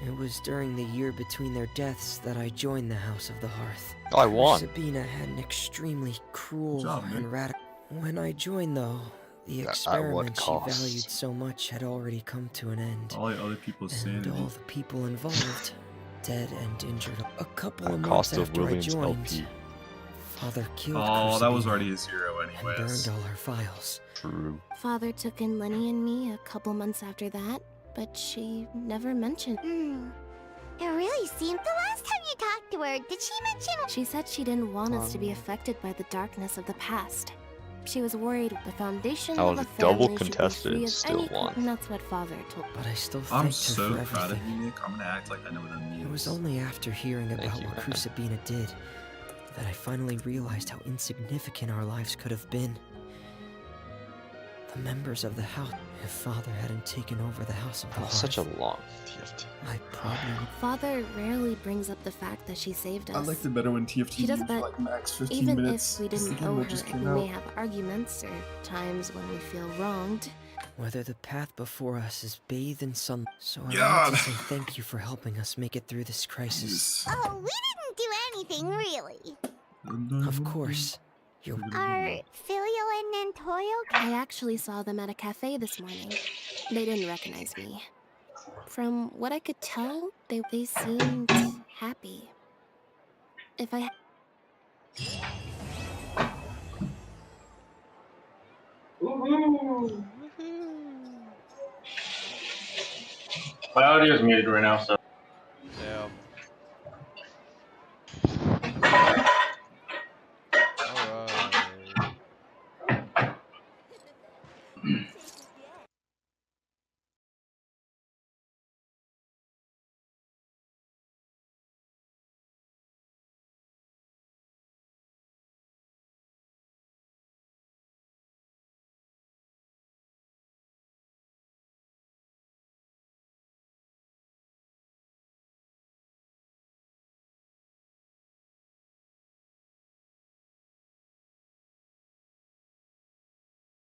It was during the year between their deaths that I joined the House of the Hearth. I won. Crucibina had an extremely cruel Good job, and radical... When I joined, though, the At what experiment she cost? valued so much had already come to an end. All the other people's And sanity. all the people involved, dead and injured. A couple At of months cost of after I William's joined, LP. Father killed Oh, that was Crucibina already a zero and anyways. burned all her files. True. Father took in Lenny and me a couple months after that, but she never mentioned. It really seemed... The last time you talked to her, did she mention... She said she didn't want us to be affected by the darkness of the past. She was worried the foundation I of was a double family should be contested free and of still any won. and that's what Father told me. But I still I'm thanked her so for proud of everything. you, Nick. I'm gonna act like I know what that means. It was only after hearing Thank about you, what man. Crucibina did that I finally realized how insignificant our lives could have been. The members of the house... If Father hadn't taken over the House of the That Hearth, was such a long TFT. I probably would... Father rarely brings up the fact that she saved us. I liked it better when TFT She does, used but like max 15 Even minutes. if we This didn't game owe that her, just we came may out. have arguments or times when we feel wronged. Whether the path before us is bathed in sun... So I want God. to say thank you for helping us make it through this crisis. Yes. Oh, we didn't do anything, really. Of course. You're... Are Filio and Nantoyo... I actually saw them at a cafe this morning. They didn't recognize me. From what I could tell, they seemed happy. If I... My audio is muted right now, so